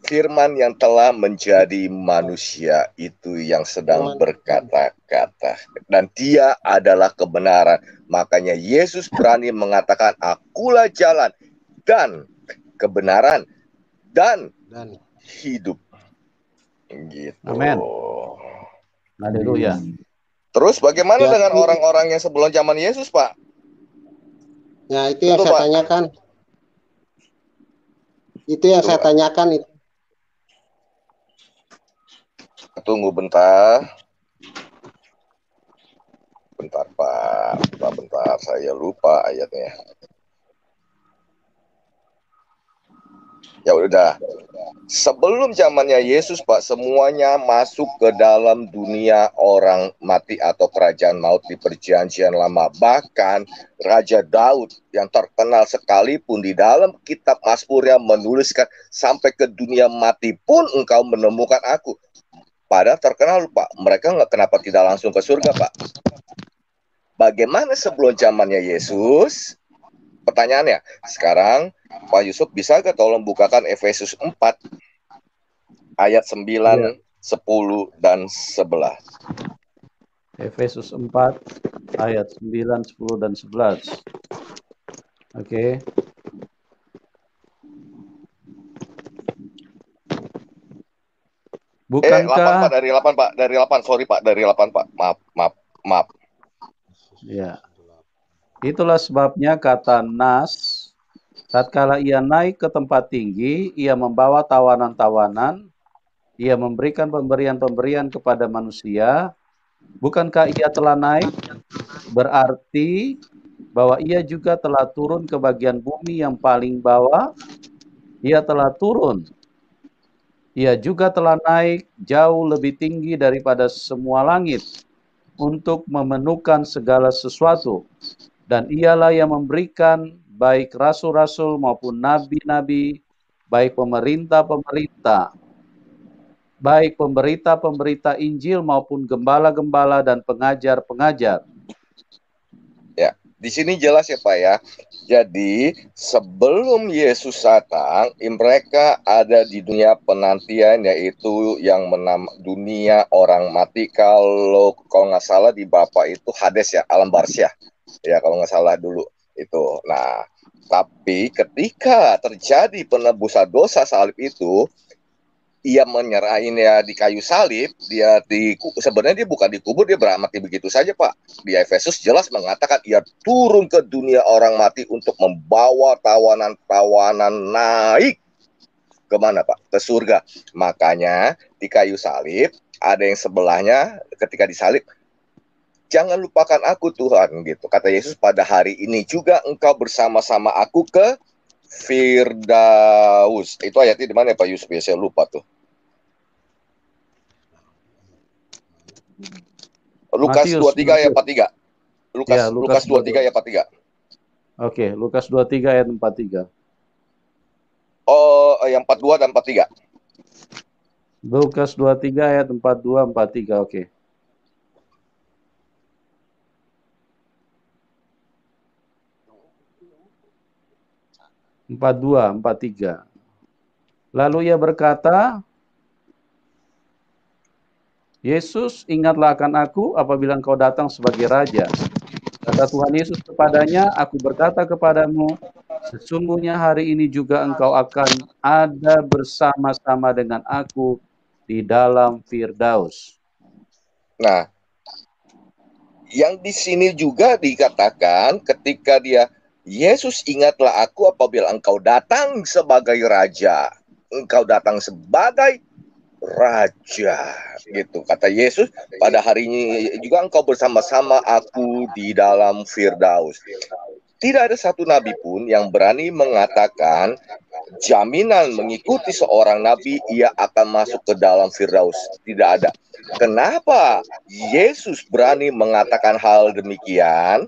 Firman yang telah menjadi manusia itu yang sedang berkata-kata. Dan Dia adalah kebenaran. Makanya Yesus berani mengatakan, "Akulah jalan dan kebenaran dan hidup." Gitu. Amin. Haleluya. Terus bagaimana dengan orang-orang yang sebelum zaman Yesus, Pak? Ya, itu yang saya tanyakan. Itu yang saya tanyakan itu. Tunggu bentar. Bentar, Pak. Bentar, saya lupa ayatnya. Ya udah. Sebelum zamannya Yesus, Pak, semuanya masuk ke dalam dunia orang mati atau kerajaan maut di Perjanjian Lama. Bahkan Raja Daud yang terkenal sekalipun di dalam kitab Mazmurnya menuliskan, "Sampai ke dunia mati pun engkau menemukan aku." Padahal terkenal, Pak. Mereka kenapa tidak langsung ke surga, Pak? Bagaimana sebelum zamannya Yesus? Pertanyaannya, sekarang Pak Yusuf bisa nggak tolong bukakan Efesus 4 ayat 9, 10, dan 11. Efesus 4 ayat 9, 10, dan 11. Oke. Bukankah 8, Pak, dari 8, Pak. Dari 8, sorry, Pak. Dari 8, Pak. Maaf. Ya. Itulah sebabnya kata Nas, tatkala ia naik ke tempat tinggi, ia membawa tawanan-tawanan, ia memberikan pemberian-pemberian kepada manusia. Bukankah ia telah naik? Berarti bahwa ia juga telah turun ke bagian bumi yang paling bawah. Ia telah turun. Ia juga telah naik jauh lebih tinggi daripada semua langit untuk memenuhkan segala sesuatu. Dan ialah yang memberikan baik rasul-rasul maupun nabi-nabi, baik pemerintah-pemerintah, baik pemberita-pemberita Injil maupun gembala-gembala dan pengajar-pengajar. Ya, di sini jelas ya, Pak, ya. Jadi sebelum Yesus datang, mereka ada di dunia penantian, yaitu yang dunia orang mati. Kalau nggak salah di Bapak itu Hades ya, alam barsyah. Ya, kalau nggak salah dulu itu. Nah, tapi ketika terjadi penebusan dosa salib itu, ia menyerahinnya di kayu salib, sebenarnya dia bukan dikubur, dia mati begitu saja, Pak. Di Efesus jelas mengatakan ia turun ke dunia orang mati untuk membawa tawanan-tawanan naik kemana, Pak? Ke surga. Makanya di kayu salib ada yang sebelahnya ketika disalib, "Jangan lupakan aku, Tuhan," gitu. Kata Yesus, "Pada hari ini juga engkau bersama-sama aku ke Firdaus." Itu ayatnya di mana, Pak Yusuf? Ya, saya lupa tuh. Lukas 23 ayat 43. Lukas 23 ayat 43. Oke, Lukas 23 ayat 43. Oh, yang 42 dan 43. Lukas 23 ayat 42, 43, oke. Empat dua, 43. Lalu ia berkata, Yesus, ingatlah akan aku apabila engkau datang sebagai Raja. Kata Tuhan Yesus kepadanya, aku berkata kepadamu, sesungguhnya hari ini juga engkau akan ada bersama-sama dengan aku di dalam Firdaus. Nah, yang di sini juga dikatakan ketika Yesus, ingatlah aku apabila engkau datang sebagai Raja. Engkau datang sebagai Raja, gitu kata Yesus. Pada hari ini juga engkau bersama-sama aku di dalam Firdaus. Tidak ada satu nabi pun yang berani mengatakan jaminan mengikuti seorang nabi ia akan masuk ke dalam Firdaus. Tidak ada. Kenapa Yesus berani mengatakan hal demikian?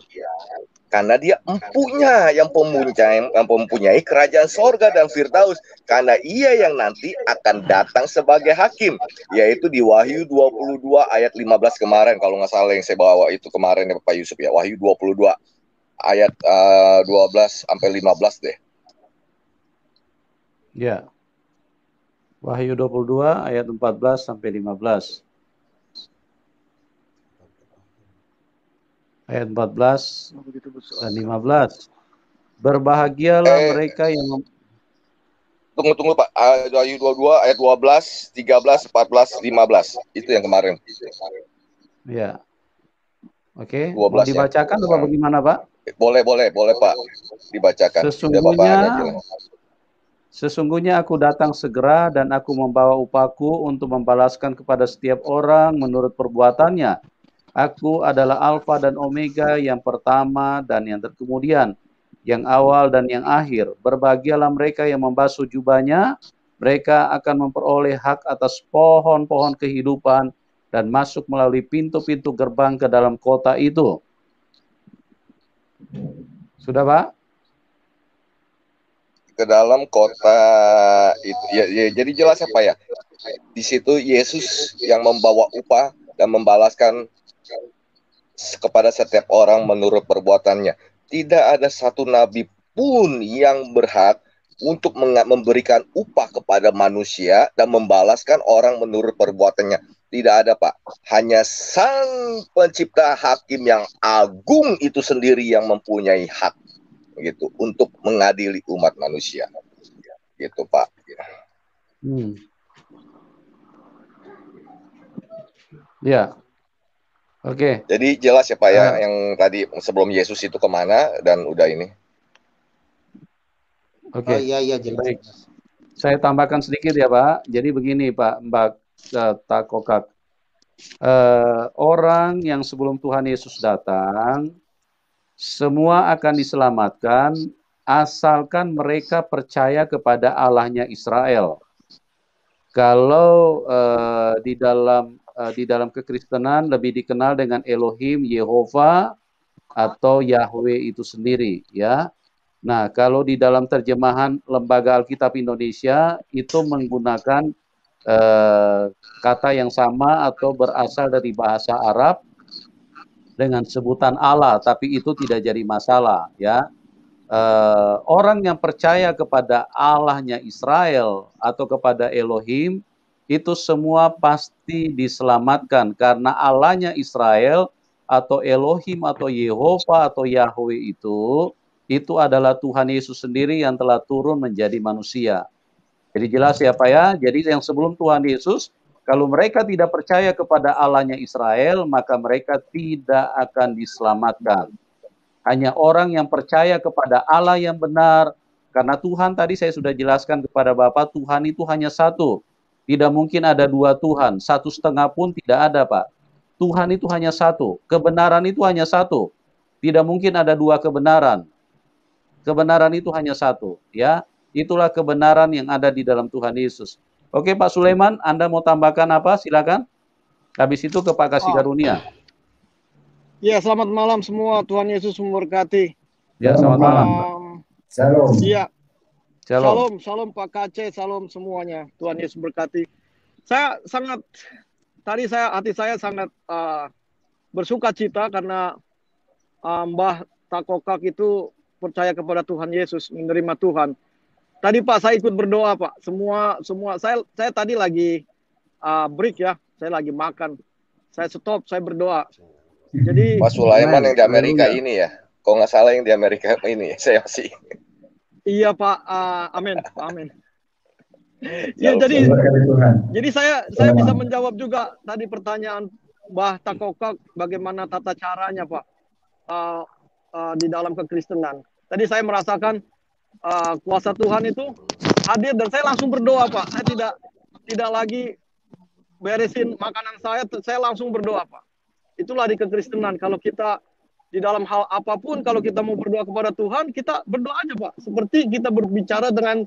Karena dia empunya yang mempunyai kerajaan sorga dan Firdaus. Karena ia yang nanti akan datang sebagai hakim. Yaitu di Wahyu 22 ayat 15 kemarin. Kalau nggak salah yang saya bawa itu kemarin ya Pak Yusuf ya. Wahyu 22 ayat 12 sampai 15 deh. Ya. Wahyu 22 ayat 14 sampai 15. Ayat 14 dan 15. Berbahagialah mereka yang Tunggu Pak. Wahyu 22 ayat 12, 13, 14, 15. Itu yang kemarin. Ya. Oke. 12 mau dibacakan ya. Apa bagaimana, Pak? Boleh Pak. Dibacakan. Sesungguhnya aku datang segera dan aku membawa upahku untuk membalaskan kepada setiap orang menurut perbuatannya. Aku adalah Alfa dan Omega, yang pertama dan yang terkemudian, yang awal dan yang akhir. Berbahagialah mereka yang membasuh jubahnya, mereka akan memperoleh hak atas pohon-pohon kehidupan dan masuk melalui pintu-pintu gerbang ke dalam kota itu. Sudah, Pak? Ke dalam kota itu. Ya, jadi jelas apa ya? Di situ Yesus yang membawa upah dan membalaskan kepada setiap orang menurut perbuatannya. Tidak ada satu nabi pun yang berhak untuk memberikan upah kepada manusia dan membalaskan orang menurut perbuatannya. Tidak ada, Pak. Hanya Sang Pencipta Hakim yang agung itu sendiri yang mempunyai hak gitu untuk mengadili umat manusia. Gitu, Pak. Ya. Oke. Jadi jelas ya Pak ya, yang tadi sebelum Yesus itu kemana dan udah ini. Oke. Iya jelas. Baik. Saya tambahkan sedikit ya Pak. Jadi begini Pak, Mbak Takokak. Orang yang sebelum Tuhan Yesus datang, semua akan diselamatkan asalkan mereka percaya kepada Allahnya Israel. Kalau di dalam kekristenan lebih dikenal dengan Elohim, Yehova, atau Yahweh itu sendiri, ya. Nah, kalau di dalam terjemahan Lembaga Alkitab Indonesia itu menggunakan kata yang sama atau berasal dari bahasa Arab dengan sebutan Allah, tapi itu tidak jadi masalah, ya. Orang yang percaya kepada Allahnya Israel atau kepada Elohim itu semua pasti diselamatkan karena Allahnya Israel atau Elohim atau Yehova atau Yahweh itu adalah Tuhan Yesus sendiri yang telah turun menjadi manusia. Jadi jelas ya Pak ya. Jadi yang sebelum Tuhan Yesus, kalau mereka tidak percaya kepada Allahnya Israel, maka mereka tidak akan diselamatkan. Hanya orang yang percaya kepada Allah yang benar, karena Tuhan tadi saya sudah jelaskan kepada Bapak, Tuhan itu hanya satu. Tidak mungkin ada dua Tuhan, 1,5 pun tidak ada Pak. Tuhan itu hanya satu, kebenaran itu hanya satu. Tidak mungkin ada dua kebenaran. Kebenaran itu hanya satu, ya. Itulah kebenaran yang ada di dalam Tuhan Yesus. Oke Pak Sulaiman, Anda mau tambahkan apa? Silakan. Habis itu ke Pak Kasih Karunia. Ya, selamat malam semua. Tuhan Yesus memberkati. Ya, selamat malam. Shalom. Iya. Shalom. Shalom Pak KC, shalom semuanya. Tuhan Yesus berkati. Hati saya sangat bersuka cita karena Mbah Takokak itu percaya kepada Tuhan Yesus, menerima Tuhan. Tadi Pak saya ikut berdoa Pak. Semua saya tadi lagi break ya. Saya lagi makan. Saya stop, saya berdoa. Jadi Pak Sulaiman yang di Amerika ini ya. Kalau nggak salah yang di Amerika ini, saya masih. Iya Pak, amin, Pak amin. Ya jadi saya bisa menjawab juga tadi pertanyaan Mbah Takokak, bagaimana tata caranya Pak di dalam kekristenan. Tadi saya merasakan kuasa Tuhan itu hadir dan saya langsung berdoa Pak. Saya tidak lagi beresin makanan saya langsung berdoa Pak. Itulah di kekristenan. Kalau kita di dalam hal apapun, kalau kita mau berdoa kepada Tuhan, kita berdoa aja Pak. Seperti kita berbicara dengan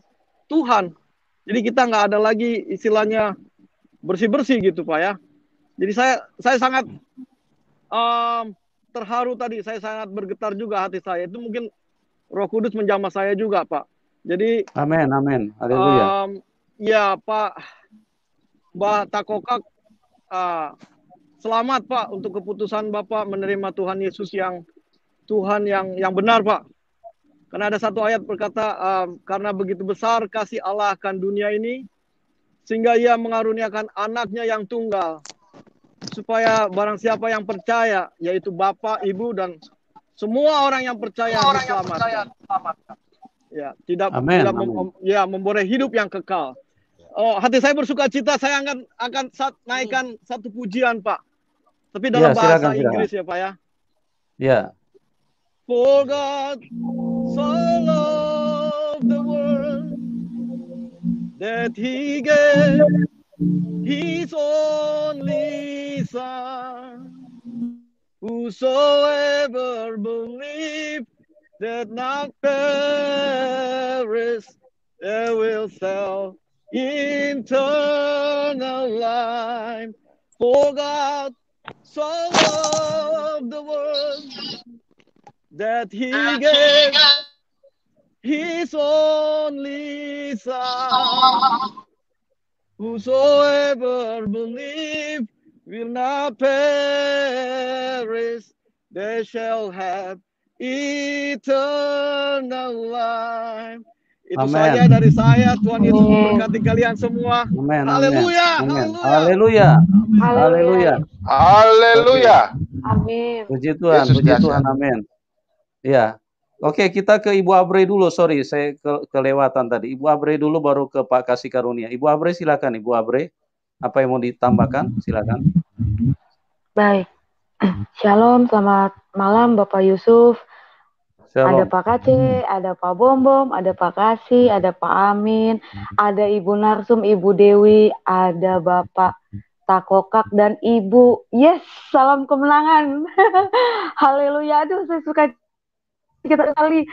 Tuhan. Jadi kita nggak ada lagi istilahnya bersih-bersih gitu Pak ya. Jadi saya sangat terharu tadi. Saya sangat bergetar juga hati saya. Itu mungkin Roh Kudus menjamah saya juga Pak. Jadi amin, amin. Haleluya. Ya Pak Mbah Takokak, selamat Pak untuk keputusan Bapak menerima Tuhan Yesus yang Tuhan yang benar Pak. Karena ada satu ayat berkata, karena begitu besar kasih Allah akan dunia ini, sehingga ia mengaruniakan anaknya yang tunggal, supaya barang siapa yang percaya, yaitu Bapak, Ibu, dan semua orang yang percaya diselamatkan. Ya, tidak memboreh hidup yang kekal. Oh, hati saya bersuka cita, saya akan naikkan satu pujian Pak. Tapi dalam bahasa Inggris ya Pak ya. Ya. For God so loved the world that He gave His only Son, whosoever believe that not perish, they will shall eternal life. For God so loved the world that He gave His only Son, whosoever believe will not perish, they shall have eternal life. Itu saja dari saya. Tuhan Yesus memberkati kalian semua. Haleluya. Haleluya. Haleluya. Haleluya. Amin. Puji Tuhan, puji Tuhan. Amin. Ya. Oke, kita ke Ibu Abre dulu. Sorry, saya kelewatan tadi. Ibu Abre dulu baru ke Pak Kasih Karunia. Ibu Abre silakan, Ibu Abre. Apa yang mau ditambahkan? Silakan. Baik. Shalom, selamat malam Bapak Yusuf. Ada Pak Kace, ada Pak Bombom, ada Pak Kasih, ada Pak Amin, ada Ibu Narsum, Ibu Dewi, ada Bapak Takokak, dan Ibu. Yes, salam kemenangan. Haleluya. Aduh, saya suka kita kali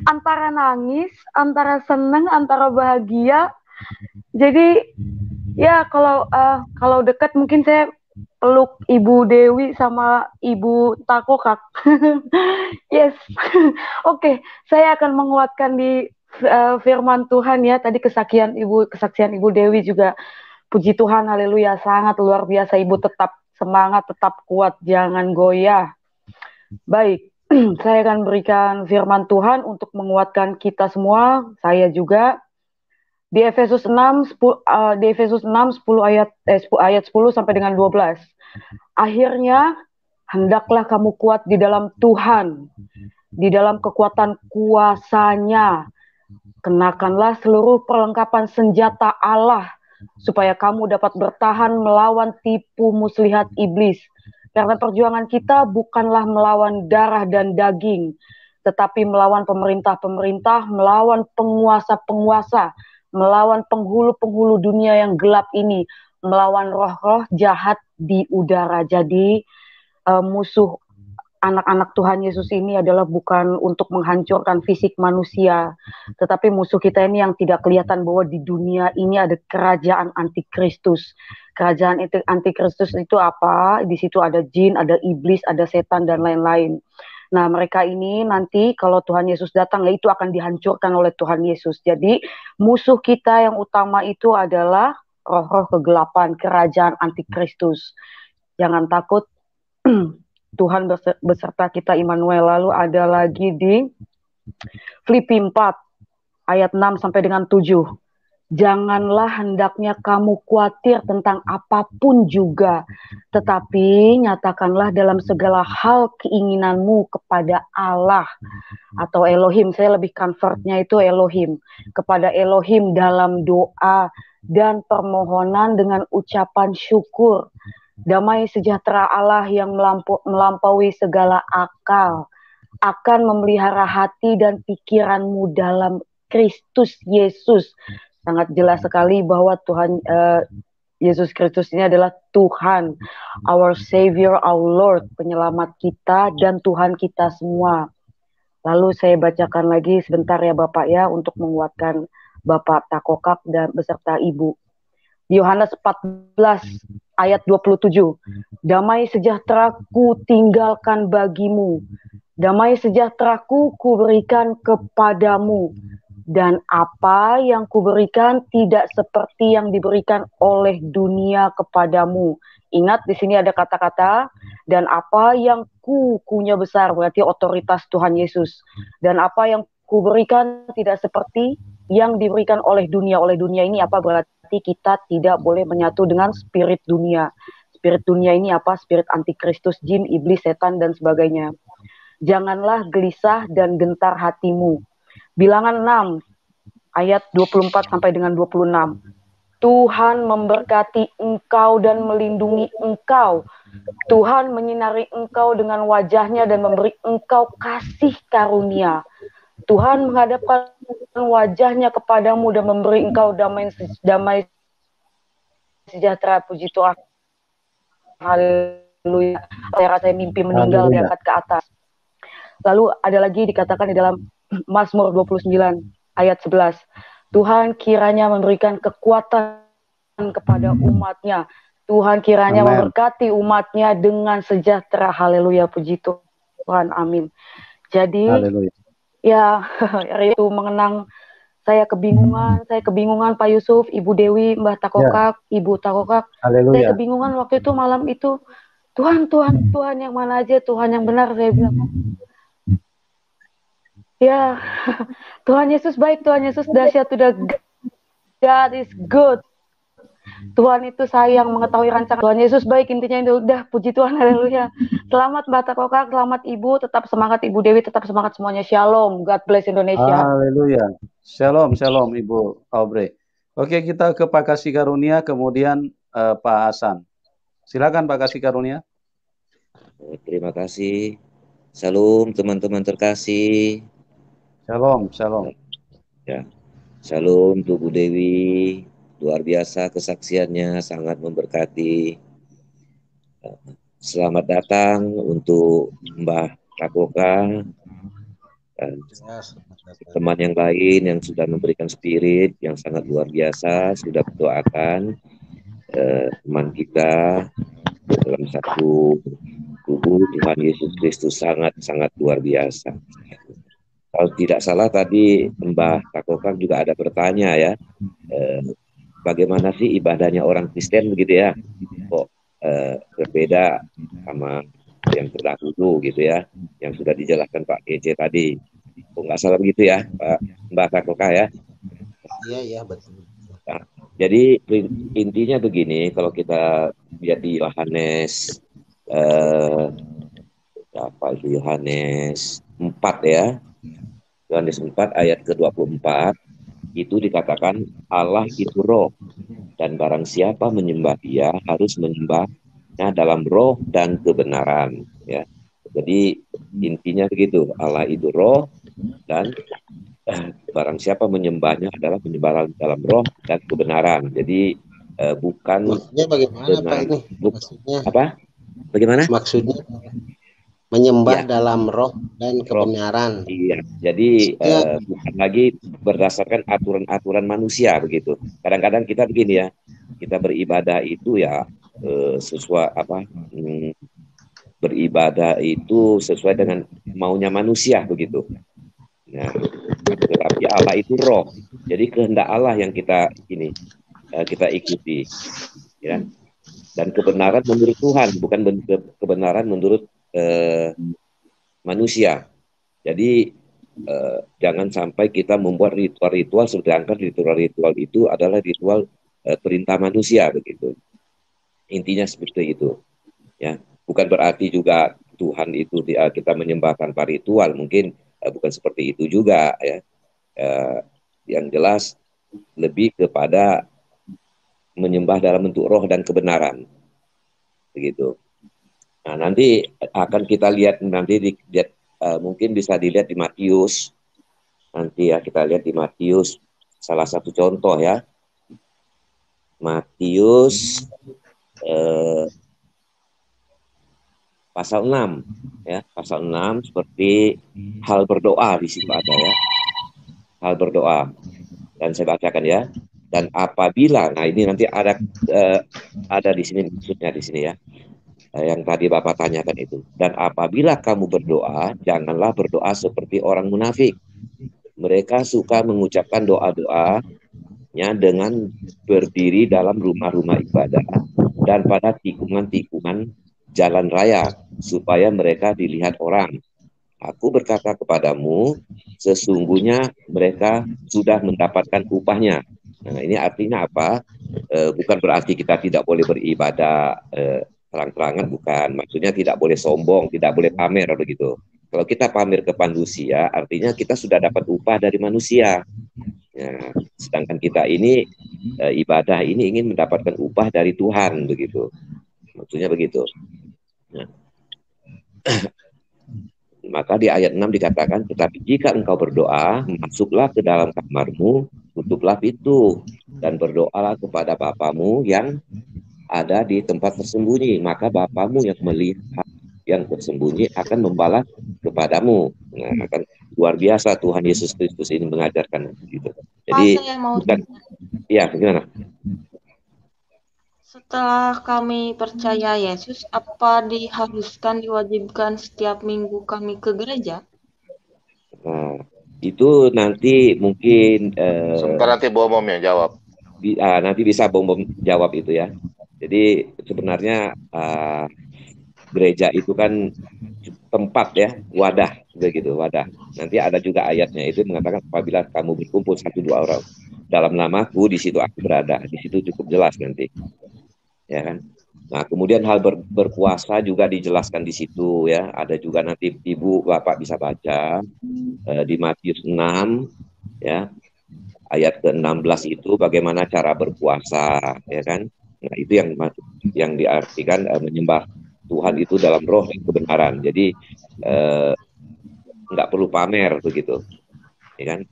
antara nangis, antara senang, antara bahagia. Jadi ya kalau dekat mungkin saya peluk Ibu Dewi sama Ibu Takokak. Yes. Oke, saya akan menguatkan di firman Tuhan ya. Tadi kesaksian Ibu Dewi juga, puji Tuhan, haleluya, sangat luar biasa. Ibu tetap semangat, tetap kuat, jangan goyah. Baik, saya akan berikan firman Tuhan untuk menguatkan kita semua. Saya juga di Efesus 6 ayat 10 sampai dengan 12. Akhirnya hendaklah kamu kuat di dalam Tuhan, di dalam kekuatan kuasa-Nya. Kenakanlah seluruh perlengkapan senjata Allah, supaya kamu dapat bertahan melawan tipu muslihat iblis. Karena perjuangan kita bukanlah melawan darah dan daging, tetapi melawan pemerintah-pemerintah, melawan penguasa-penguasa, melawan penghulu-penghulu dunia yang gelap ini, melawan roh-roh jahat di udara. Jadi musuh anak-anak Tuhan Yesus ini adalah bukan untuk menghancurkan fisik manusia, tetapi musuh kita ini yang tidak kelihatan, bahwa di dunia ini ada kerajaan antikristus. Kerajaan antikristus itu apa? Di situ ada jin, ada iblis, ada setan, dan lain-lain. Nah, mereka ini nanti kalau Tuhan Yesus datang, ya itu akan dihancurkan oleh Tuhan Yesus. Jadi musuh kita yang utama itu adalah roh-roh kegelapan, kerajaan antikristus. Jangan takut, Tuhan beserta kita, Immanuel. Lalu ada lagi di Filipi 4 ayat 6 sampai dengan 7. Janganlah hendaknya kamu khawatir tentang apapun juga, tetapi nyatakanlah dalam segala hal keinginanmu kepada Allah atau Elohim. Saya lebih convertnya itu Elohim, kepada Elohim dalam doa dan permohonan dengan ucapan syukur. Damai sejahtera Allah yang melampaui segala akal akan memelihara hati dan pikiranmu dalam Kristus Yesus. Sangat jelas sekali bahwa Tuhan Yesus Kristus ini adalah Tuhan, our Savior, our Lord, penyelamat kita dan Tuhan kita semua. Lalu saya bacakan lagi sebentar ya Bapak ya, untuk menguatkan Bapak Takokak dan beserta Ibu. Yohanes 14 ayat 27. Damai sejahtera-Ku tinggalkan bagimu, damai sejahtera-Ku kuberikan kepadamu. Dan apa yang kuberikan tidak seperti yang diberikan oleh dunia kepadamu. Ingat di sini ada kata-kata, dan apa yang kunya besar, berarti otoritas Tuhan Yesus. Dan apa yang kuberikan tidak seperti yang diberikan oleh dunia. Oleh dunia ini apa? Berarti kita tidak boleh menyatu dengan spirit dunia. Spirit dunia ini apa? Spirit antikristus, jin, iblis, setan, dan sebagainya. Janganlah gelisah dan gentar hatimu. Bilangan 6 ayat 24 sampai dengan 26. Tuhan memberkati engkau dan melindungi engkau. Tuhan menyinari engkau dengan wajahnya dan memberi engkau kasih karunia. Tuhan menghadapkan wajahnya kepadamu dan memberi engkau damai sejahtera. Puji Tuhan. Haleluya. Saya rasa mimpi meninggal diangkat ke atas. Lalu ada lagi dikatakan di dalam Mazmur 29 ayat 11. Tuhan kiranya memberikan kekuatan kepada umatnya. Tuhan kiranya memberkati umatnya dengan sejahtera. Haleluya, puji Tuhan, amin. Jadi, haleluya. Ya, itu mengenang saya kebingungan Pak Yusuf, Ibu Dewi, Mbah Takokak, ya. Ibu Takokak. Haleluya. Saya kebingungan waktu itu malam itu. Tuhan yang mana aja, Tuhan yang benar, saya bilang. Ya, Tuhan Yesus baik, Tuhan Yesus dahsyat, udah God is good. Tuhan itu sayang, mengetahui rancangan. Tuhan Yesus baik, intinya itu udah, puji Tuhan, haleluya. Selamat Mbak Takokak, selamat Ibu, tetap semangat Ibu Dewi, tetap semangat semuanya. Shalom, God bless Indonesia. Haleluya. Shalom, shalom Ibu Aubrey. Oke, kita ke Pak Kasih Karunia, kemudian Pak Hasan. Silakan Pak Kasih Karunia. Terima kasih. Shalom teman-teman terkasih. Shalom, shalom. Ya, shalom Tubuh Dewi, luar biasa kesaksiannya, sangat memberkati. Selamat datang untuk Mbah Takoka dan teman yang lain yang sudah memberikan spirit yang sangat luar biasa, sudah berdoakan teman kita dalam satu tubuh Tuhan Yesus Kristus sangat luar biasa. Kalau tidak salah tadi Mbah Takokak juga ada bertanya ya, bagaimana sih ibadahnya orang Kristen begitu ya, kok berbeda sama yang terdahulu gitu ya, yang sudah dijelaskan Pak Kece tadi. Kok nggak salah begitu ya Pak Mbah Takokak ya? Iya betul. Nah, jadi intinya begini, kalau kita lihat di Yohanes Yohanes 4 ya. Yohanes 4 ayat ke-24 itu dikatakan Allah itu roh dan barang siapa menyembah Dia harus menyembahnya dalam roh dan kebenaran ya. Jadi intinya begitu, Allah itu roh dan barang siapa menyembahnya adalah menyembah dalam roh dan kebenaran. Jadi bukan maksudnya bagaimana Pak ini? Maksudnya apa? Bagaimana? Maksudnya menyembah dalam roh dan kebenaran. Iya, jadi bukan lagi berdasarkan aturan-aturan manusia begitu. Kadang-kadang kita begini ya, kita beribadah itu ya sesuai beribadah itu sesuai dengan maunya manusia begitu. Nah, tetapi Allah itu roh, jadi kehendak Allah yang kita ikuti, ya. Dan kebenaran menurut Tuhan, bukan kebenaran menurut manusia. Jadi jangan sampai kita membuat ritual-ritual sedangkan ritual-ritual itu adalah ritual perintah manusia begitu. Intinya seperti itu. Ya, bukan berarti juga Tuhan itu kita menyembah tanpa ritual, mungkin bukan seperti itu juga ya. Yang jelas lebih kepada menyembah dalam bentuk roh dan kebenaran. Begitu. Nah, nanti akan kita lihat mungkin bisa dilihat di Matius. Nanti ya kita lihat di Matius salah satu contoh ya. Matius pasal 6 ya, pasal 6 seperti hal berdoa di situ ada ya. Hal berdoa. Dan saya bacakan ya. Dan apabila, nah ini nanti ada di sini maksudnya di sini ya. Yang tadi Bapak tanyakan itu. Dan apabila kamu berdoa, janganlah berdoa seperti orang munafik. Mereka suka mengucapkan doa-doanya dengan berdiri dalam rumah-rumah ibadah dan pada tikungan-tikungan jalan raya, supaya mereka dilihat orang. Aku berkata kepadamu, sesungguhnya mereka sudah mendapatkan upahnya. Nah, ini artinya apa? Bukan berarti kita tidak boleh beribadah terang-terangan, bukan. Maksudnya tidak boleh sombong, tidak boleh pamer begitu. Kalau kita pamer ke manusia, artinya kita sudah dapat upah dari manusia. Ya, sedangkan kita ini ibadah ini ingin mendapatkan upah dari Tuhan begitu. Maksudnya begitu. Nah. Maka di ayat 6 dikatakan, tetapi jika engkau berdoa, masuklah ke dalam kamarmu, tutuplah pintu, dan berdoalah kepada Bapamu yang ada di tempat tersembunyi. Maka Bapamu yang melihat yang tersembunyi akan membalas kepadamu. Nah, akan luar biasa Tuhan Yesus Kristus ini mengajarkan gitu. Jadi, ya gimana? Setelah kami percaya Yesus, apa diharuskan diwajibkan setiap minggu kami ke gereja? Nah, itu nanti mungkin sebentar nanti Bom yang jawab. Nanti bisa Bom jawab itu ya. Jadi sebenarnya gereja itu kan tempat ya, wadah begitu, wadah. Nanti ada juga ayatnya itu mengatakan apabila kamu berkumpul 1-2 orang dalam namaku, di situ aku berada. Di situ cukup jelas nanti. Ya kan? Nah, kemudian hal berpuasa juga dijelaskan di situ ya. Ada juga nanti Ibu Bapak bisa baca di Matius 6 ya. Ayat ke-16 itu bagaimana cara berpuasa ya kan. Nah, itu yang diartikan menyembah Tuhan itu dalam roh dan kebenaran. Jadi nggak perlu pamer begitu. Ya kan?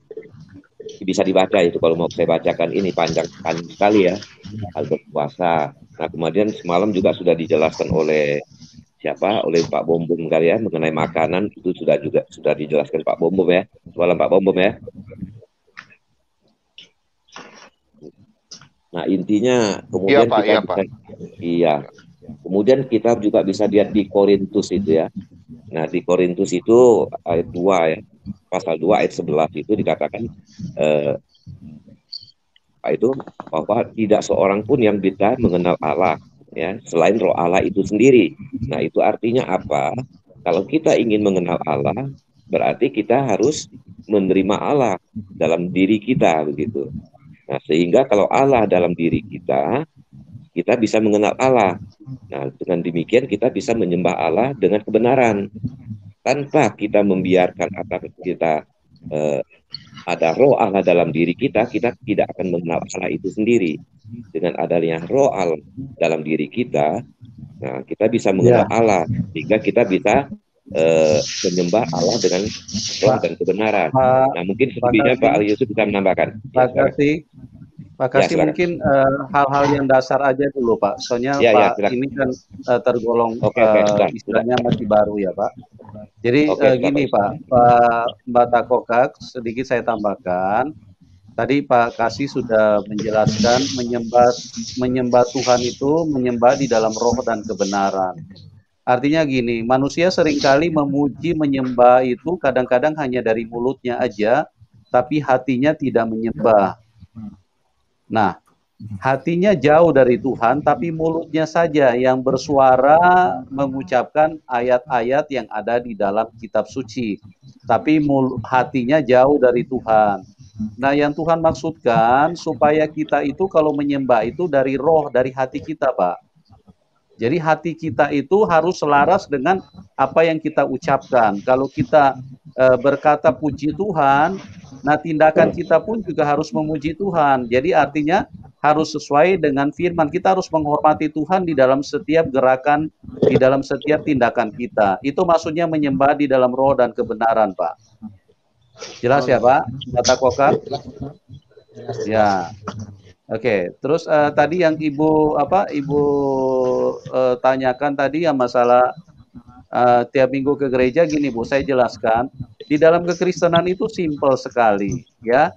Bisa dibaca itu, kalau mau saya bacakan ini panjang sekali ya, hal berpuasa. Nah, kemudian semalam juga sudah dijelaskan oleh oleh Pak Bombom kali ya, mengenai makanan itu sudah dijelaskan Pak Bombom ya. Semalam Pak Bombom ya. Nah, intinya kemudian kemudian kita juga bisa lihat di Korintus itu ya. Nah, di Korintus itu ayat 2 ya. Pasal 2 ayat 11 itu dikatakan itu bahwa tidak seorang pun yang bisa mengenal Allah ya selain roh Allah itu sendiri. Nah, itu artinya apa? Kalau kita ingin mengenal Allah, berarti kita harus menerima Allah dalam diri kita begitu. Nah, sehingga kalau Allah dalam diri kita bisa mengenal Allah. Nah, dengan demikian kita bisa menyembah Allah dengan kebenaran. Tanpa kita membiarkan kita ada roh Allah dalam diri kita tidak akan mengenal Allah itu sendiri. Dengan adanya roh Allah dalam diri kita, nah kita bisa mengenal Allah, sehingga kita bisa menyembah Allah dengan roh dan kebenaran. Nah, mungkin selebihnya Pak Yusuf bisa menambahkan. Pak Kasih mungkin hal-hal yang dasar aja dulu Pak. Soalnya Pak ini kan tergolong istilahnya masih baru ya Pak. Jadi gini Pak Mbak Takokak, sedikit saya tambahkan. Tadi Pak Kasih sudah menjelaskan menyembah Tuhan itu menyembah di dalam roh dan kebenaran. Artinya gini, manusia seringkali memuji menyembah itu kadang-kadang hanya dari mulutnya aja, tapi hatinya tidak menyembah. Nah, hatinya jauh dari Tuhan, tapi mulutnya saja yang bersuara mengucapkan ayat-ayat yang ada di dalam kitab suci, tapi hatinya jauh dari Tuhan. Nah, yang Tuhan maksudkan supaya kita itu kalau menyembah itu dari roh, dari hati kita, Pak. Jadi hati kita itu harus selaras dengan apa yang kita ucapkan. Kalau kita berkata puji Tuhan, nah tindakan kita pun juga harus memuji Tuhan. Jadi artinya harus sesuai dengan firman. Kita harus menghormati Tuhan di dalam setiap gerakan, di dalam setiap tindakan kita. Itu maksudnya menyembah di dalam roh dan kebenaran, Pak. Jelas ya, Pak? Kata Koka? Ya. Oke, terus tadi yang Ibu tanyakan tadi yang masalah tiap minggu ke gereja, gini Bu, saya jelaskan. Di dalam kekristenan itu simpel sekali, ya.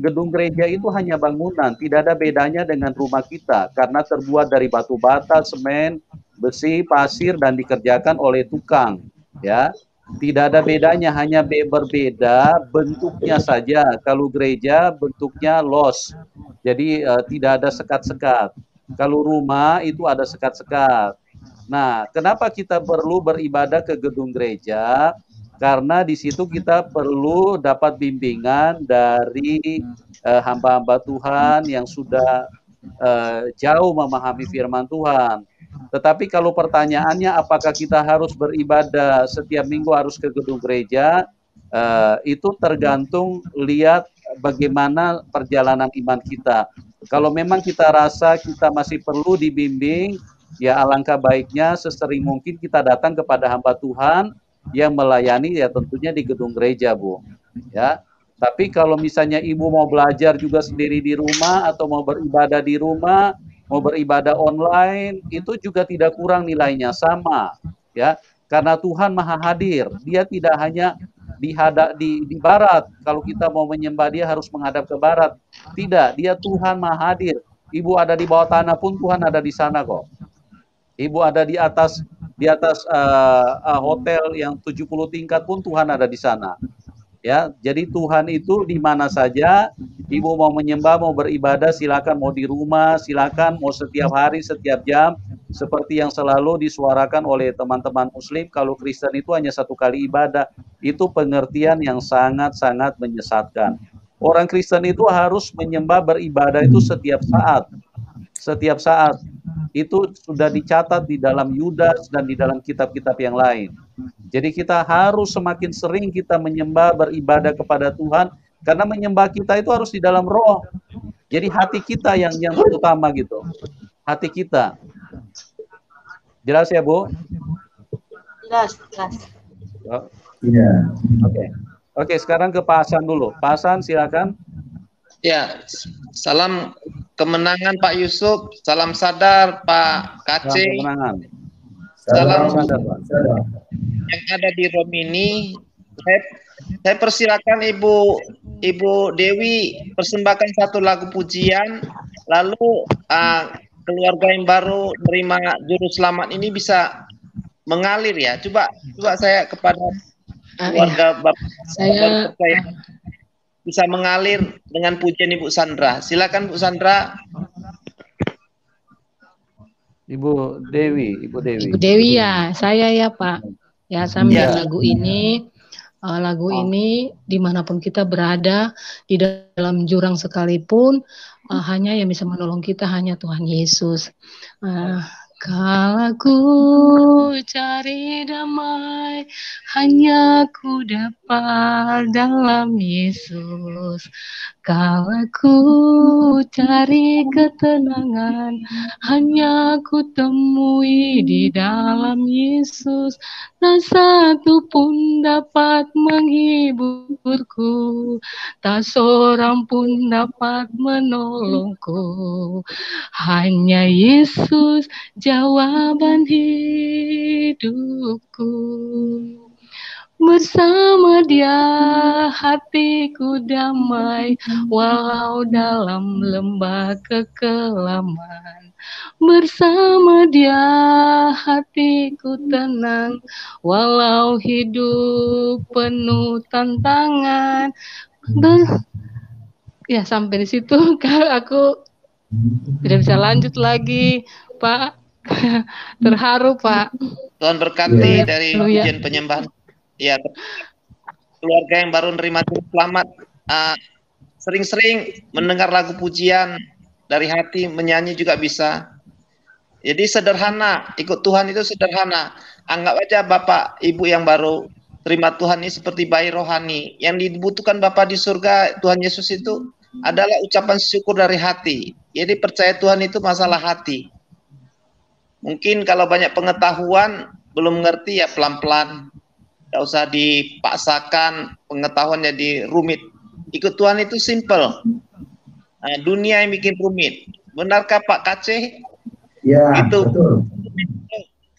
Gedung gereja itu hanya bangunan, tidak ada bedanya dengan rumah kita karena terbuat dari batu bata, semen, besi, pasir dan dikerjakan oleh tukang, ya. Tidak ada bedanya, hanya berbeda bentuknya saja. Kalau gereja bentuknya los, jadi tidak ada sekat-sekat. Kalau rumah itu ada sekat-sekat. Nah, kenapa kita perlu beribadah ke gedung gereja? Karena di situ kita perlu dapat bimbingan dari hamba-hamba Tuhan yang sudah jauh memahami firman Tuhan. Tetapi kalau pertanyaannya apakah kita harus beribadah setiap minggu harus ke gedung gereja, itu tergantung lihat bagaimana perjalanan iman kita. Kalau memang kita rasa kita masih perlu dibimbing, ya alangkah baiknya sesering mungkin kita datang kepada hamba Tuhan yang melayani, ya tentunya di gedung gereja, Bu. Ya. Tapi kalau misalnya Ibu mau belajar juga sendiri di rumah atau mau beribadah di rumah, mau beribadah online, itu juga tidak kurang nilainya, sama, ya. Karena Tuhan Maha Hadir, Dia tidak hanya di barat. Kalau kita mau menyembah Dia harus menghadap ke barat. Tidak, Dia Tuhan Maha Hadir. Ibu ada di bawah tanah pun Tuhan ada di sana kok. Ibu ada di atas hotel yang 70 tingkat pun Tuhan ada di sana. Ya, jadi Tuhan itu di mana saja. Ibu mau menyembah, mau beribadah, silakan. Mau di rumah, silakan. Mau setiap hari, setiap jam, seperti yang selalu disuarakan oleh teman-teman Muslim. Kalau Kristen itu hanya satu kali ibadah, itu pengertian yang sangat-sangat menyesatkan. Orang Kristen itu harus menyembah, beribadah itu setiap saat. Setiap saat. Itu sudah dicatat di dalam Yudas dan di dalam kitab-kitab yang lain. Jadi kita harus semakin sering kita menyembah, beribadah kepada Tuhan, karena menyembah kita itu harus di dalam roh. Jadi hati kita yang utama gitu. Hati kita. Jelas ya, Bu? Jelas. Iya. Oke, sekarang ke Pak Hasan dulu. Pak Hasan, silakan. Ya, salam kemenangan Pak Yusuf, salam sadar Pak Kace, salam sadar yang ada di Rom ini. Saya persilakan Ibu Dewi persembahkan satu lagu pujian, lalu keluarga yang baru menerima juru selamat ini bisa mengalir ya. Coba saya kepada keluarga Bapak saya bisa mengalir dengan pujian Ibu Sandra. Silakan Bu Sandra. Ibu Dewi. Ibu Dewi ya, saya ya Pak. Ya, saya melihat lagu ini dimanapun kita berada, di dalam jurang sekalipun, hanya yang bisa menolong kita hanya Tuhan Yesus. Kalau ku cari damai, hanya ku dapat dalam Yesus. Kalau ku cari ketenangan, hanya ku temui di dalam Yesus. Tak satu pun dapat menghiburku, tak seorang pun dapat menolongku. Hanya Yesus jawaban hidupku. Bersama Dia hatiku damai, walau dalam lembah kekelaman. Bersama Dia hatiku tenang, walau hidup penuh tantangan. ya sampai di situ aku tidak bisa lanjut lagi, Pak. Terharu, Pak. Tuhan berkati dari ujian penyembahan. Ya, keluarga yang baru nerima selamat, sering-sering mendengar lagu pujian dari hati, menyanyi juga bisa. Jadi sederhana, ikut Tuhan itu sederhana. Anggap aja Bapak Ibu yang baru terima Tuhan ini seperti bayi rohani. Yang dibutuhkan Bapak di surga, Tuhan Yesus itu adalah ucapan syukur dari hati. Jadi percaya Tuhan itu masalah hati. Mungkin kalau banyak pengetahuan, belum ngerti ya pelan-pelan. Tidak usah dipaksakan, pengetahuan jadi rumit. Ikut Tuhan itu simple. Nah, dunia yang bikin rumit. Benarkah Pak Kaceh? Ya, itu betul.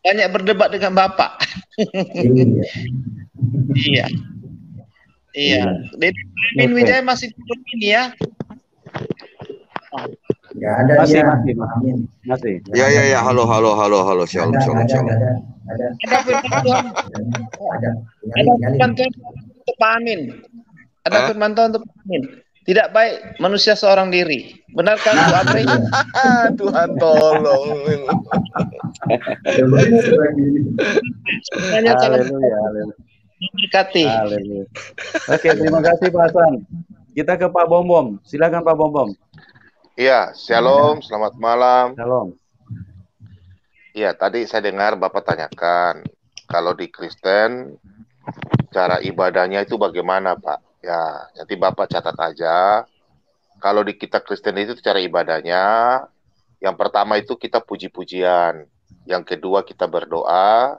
Banyak berdebat dengan Bapak. Iya. Iya. Jadi Amin Wijaya masih belum ini ya. Ya ada masih, ya. Masih. Ya. Halo. Shalom. Ada firman Tuhan. Ada firman Tuhan untuk Pak Amin. Ada firman Tuhan untuk Pak Amin. Tidak baik manusia seorang diri. Benarkah Bu Apri? Tuhan tolong. Haleluya. Berkati. Oke, terima kasih Pak Hasan. Kita ke Pak Bombom. Silakan Pak Bombom. Iya, shalom, selamat malam. Shalom. Iya, tadi saya dengar Bapak tanyakan, kalau di Kristen, cara ibadahnya itu bagaimana, Pak? Ya, nanti Bapak catat aja. Kalau di kita Kristen itu cara ibadahnya, yang pertama itu kita puji-pujian. Yang kedua kita berdoa.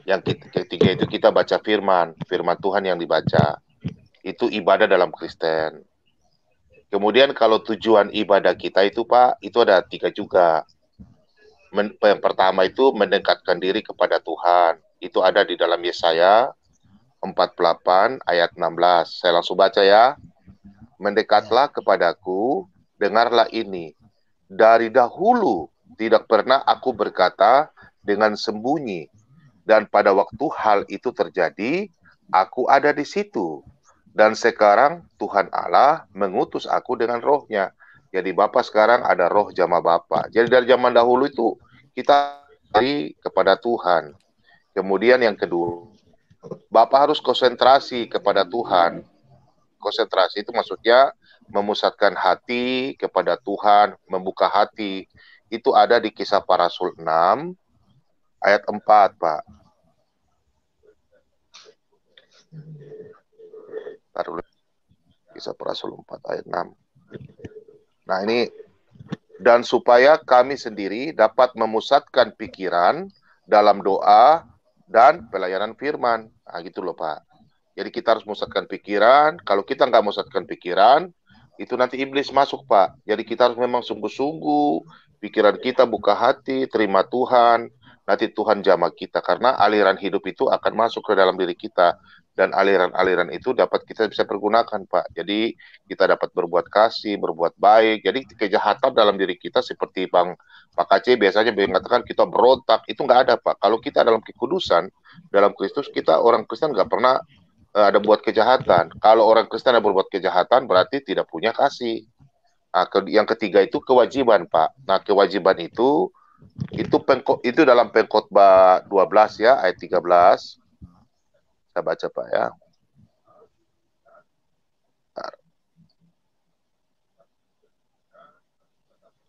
Yang ketiga itu kita baca firman Tuhan yang dibaca. Itu ibadah dalam Kristen. Kemudian kalau tujuan ibadah kita itu Pak, itu ada 3 juga. Yang pertama itu mendekatkan diri kepada Tuhan. Itu ada di dalam Yesaya 48 ayat 16. Saya langsung baca ya. Mendekatlah kepadaku, dengarlah ini. Dari dahulu tidak pernah aku berkata dengan sembunyi. Dan pada waktu hal itu terjadi, aku ada di situ. Dan sekarang Tuhan Allah mengutus aku dengan rohnya. Jadi Bapak sekarang ada roh jamaah Bapak. Jadi dari zaman dahulu itu kita cari kepada Tuhan. Kemudian yang kedua, Bapak harus konsentrasi kepada Tuhan. Konsentrasi itu maksudnya memusatkan hati kepada Tuhan, membuka hati. Itu ada di Kisah Para Rasul 6 ayat 4, Pak. Kisah Para Rasul 4 ayat 6. Nah ini, dan supaya kami sendiri dapat memusatkan pikiran dalam doa dan pelayanan firman. Nah gitu loh Pak. Jadi kita harus memusatkan pikiran. Kalau kita nggak memusatkan pikiran, itu nanti iblis masuk Pak. Jadi kita harus memang sungguh-sungguh, pikiran kita buka hati, terima Tuhan. Nanti Tuhan jamah kita. Karena aliran hidup itu akan masuk ke dalam diri kita. Dan aliran-aliran itu dapat kita bisa pergunakan Pak. Jadi kita dapat berbuat kasih, berbuat baik. Jadi kejahatan dalam diri kita seperti Pak Kaceh biasanya mengatakan kita berontak. Itu nggak ada Pak. Kalau kita dalam kekudusan, dalam Kristus, kita orang Kristen nggak pernah ada buat kejahatan. Kalau orang Kristen ada berbuat kejahatan berarti tidak punya kasih. Nah, yang ketiga itu kewajiban Pak. Nah kewajiban itu dalam Pengkhotbah 12 ya ayat 13. Saya baca Pak ya.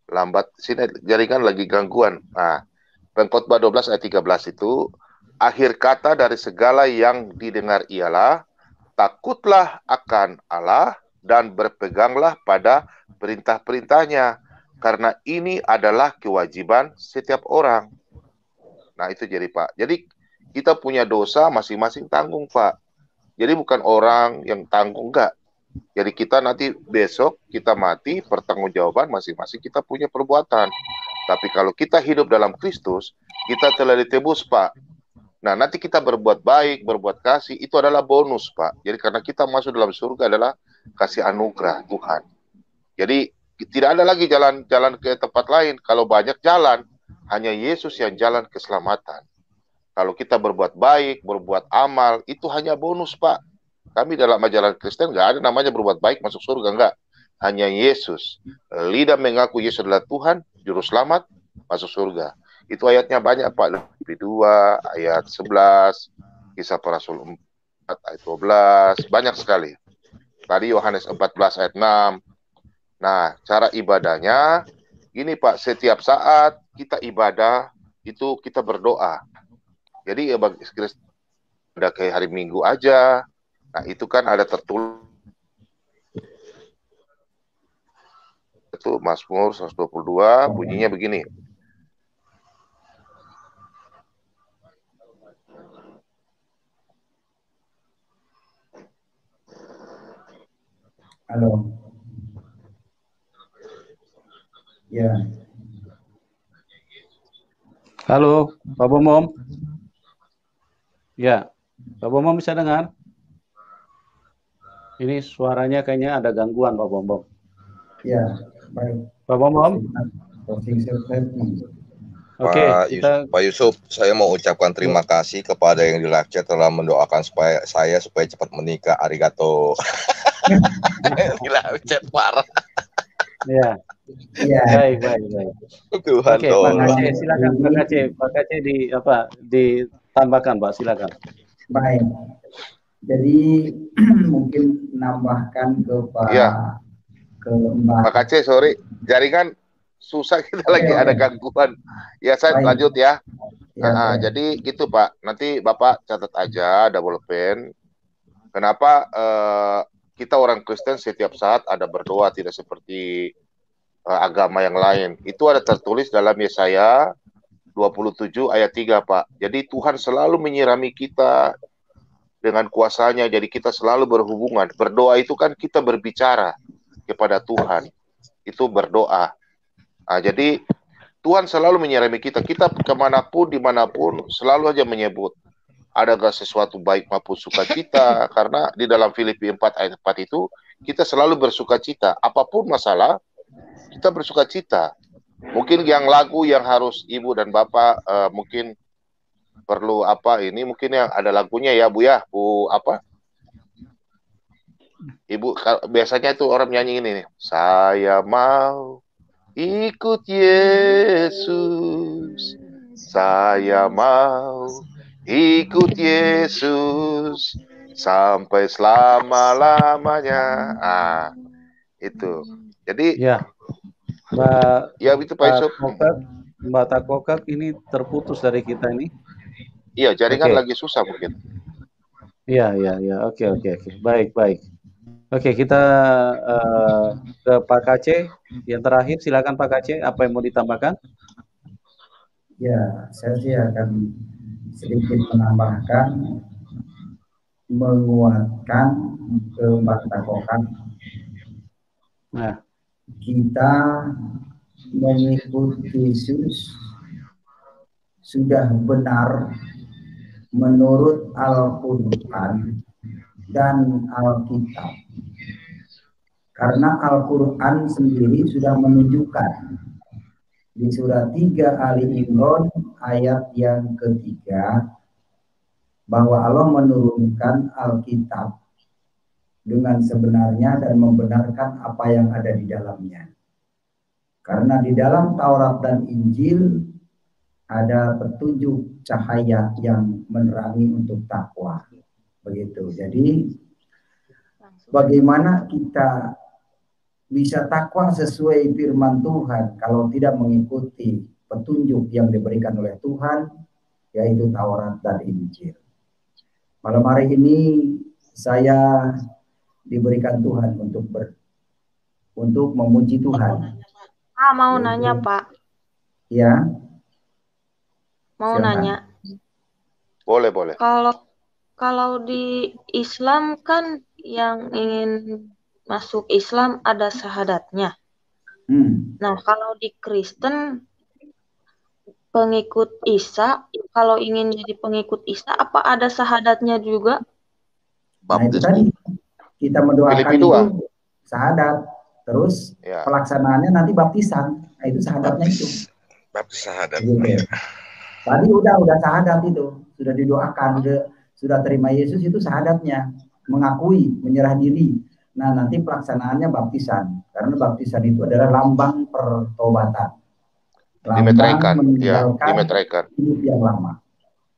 Lambat sini jaringan lagi gangguan. Nah, Pengkhotbah 12 ayat 13 itu akhir kata dari segala yang didengar ialah takutlah akan Allah dan berpeganglah pada perintah-perintahnya karena ini adalah kewajiban setiap orang. Nah, itu jadi Pak. Jadi kita punya dosa masing-masing tanggung Pak. Jadi bukan orang yang tanggung, enggak. Jadi kita nanti besok kita mati, pertanggungjawaban masing-masing kita punya perbuatan. Tapi kalau kita hidup dalam Kristus, kita telah ditebus Pak. Nah nanti kita berbuat baik, berbuat kasih, itu adalah bonus Pak. Jadi karena kita masuk dalam surga adalah kasih anugerah Tuhan. Jadi tidak ada lagi jalan ke tempat lain. Kalau banyak jalan, hanya Yesus yang jalan keselamatan. Kalau kita berbuat baik, berbuat amal, itu hanya bonus Pak. Kami dalam ajaran Kristen nggak ada namanya berbuat baik masuk surga, enggak. hanya Yesus. Lidah mengaku Yesus adalah Tuhan, Juru Selamat, masuk surga. Itu ayatnya banyak Pak. Filipi 2 ayat 11, Kisah Para Rasul 4 ayat 12, banyak sekali. Tadi Yohanes 14 ayat 6. Nah, cara ibadahnya gini Pak, setiap saat kita ibadah itu kita berdoa. Jadi ya bagi ada kayak hari Minggu aja. Nah, itu kan ada tertulis itu Mazmur 122 bunyinya begini. Halo. Ya. Halo, Pak Bom. Ya, Pak Bom bisa dengar? Ini suaranya kayaknya ada gangguan, Pak Bom. Ya, baik. Pak Bom. Oke, Pak Yusuf, saya mau ucapkan terima kasih kepada yang di live chat telah mendoakan supaya cepat menikah. Arigato. Di live chat parah. Ya. Iya. Baik. Tuhan. Oke, Pak Aceh, silakan Pak Aceh ditambahkan, Pak, silakan. Baik. Jadi mungkin nambahkan ke Pak Mbak. Pak Aceh, sorry, jaringan susah, kita lagi ada gangguan. Ya, saya lanjut ya. Jadi gitu Pak, nanti Bapak catat aja double pen. Kenapa kita orang Kristen setiap saat ada berdoa, tidak seperti agama yang lain. Itu ada tertulis dalam Yesaya 27 ayat 3 Pak. Jadi Tuhan selalu menyirami kita dengan kuasanya, jadi kita selalu berhubungan. Berdoa itu kan kita berbicara kepada Tuhan, itu berdoa. Nah, jadi Tuhan selalu menyirami kita. Kita kemanapun, dimanapun, selalu aja menyebut adakah sesuatu baik maupun sukacita. Karena di dalam Filipi 4 ayat 4 itu kita selalu bersukacita. Apapun masalah, kita bersukacita. Mungkin yang lagu yang harus Ibu dan Bapak mungkin perlu ini mungkin yang ada lagunya ya Bu ya, Bu apa? Ibu biasanya itu orang nyanyi ini nih. Saya mau ikut Yesus. Saya mau ikut Yesus sampai selama-lamanya. Itu. Jadi ya. Mbak itu Pak Yusuf. Mbak Takokak ini terputus dari kita ini. Iya, jaringan lagi susah mungkin. Iya. Oke. Baik. Oke, kita ke Pak Aceh yang terakhir. Silakan Pak Aceh, apa yang mau ditambahkan? Ya, saya sih akan sedikit menambahkan, menguatkan ke Mbak Takokak. Nah, kita mengikuti Yesus sudah benar menurut Al-Quran dan Alkitab. Karena Al-Quran sendiri sudah menunjukkan di surat 3 Ali Imran ayat yang ketiga bahwa Allah menurunkan Alkitab dengan sebenarnya dan membenarkan apa yang ada di dalamnya. Karena di dalam Taurat dan Injil ada petunjuk cahaya yang menerangi untuk takwa. Begitu. Jadi bagaimana kita bisa takwa sesuai firman Tuhan kalau tidak mengikuti petunjuk yang diberikan oleh Tuhan, yaitu Taurat dan Injil. Malam hari ini saya diberikan Tuhan untuk memuji Tuhan. Mau nanya Pak. Ya. Mau nanya. Boleh. Kalau di Islam kan yang ingin masuk Islam ada syahadatnya. Nah, kalau di Kristen pengikut Isa, kalau ingin jadi pengikut Isa, apa ada syahadatnya juga? Nah, itu tadi kita mendoakan itu syahadat. Terus pelaksanaannya nanti baptisan. Nah, itu syahadatnya itu. Baptis syahadat. Tadi udah syahadat itu, sudah didoakan, sudah terima Yesus, itu syahadatnya, mengakui, menyerah diri, Nah, nanti pelaksanaannya baptisan, karena baptisan itu adalah lambang pertobatan, lambang meninggalkan hidup yang lama.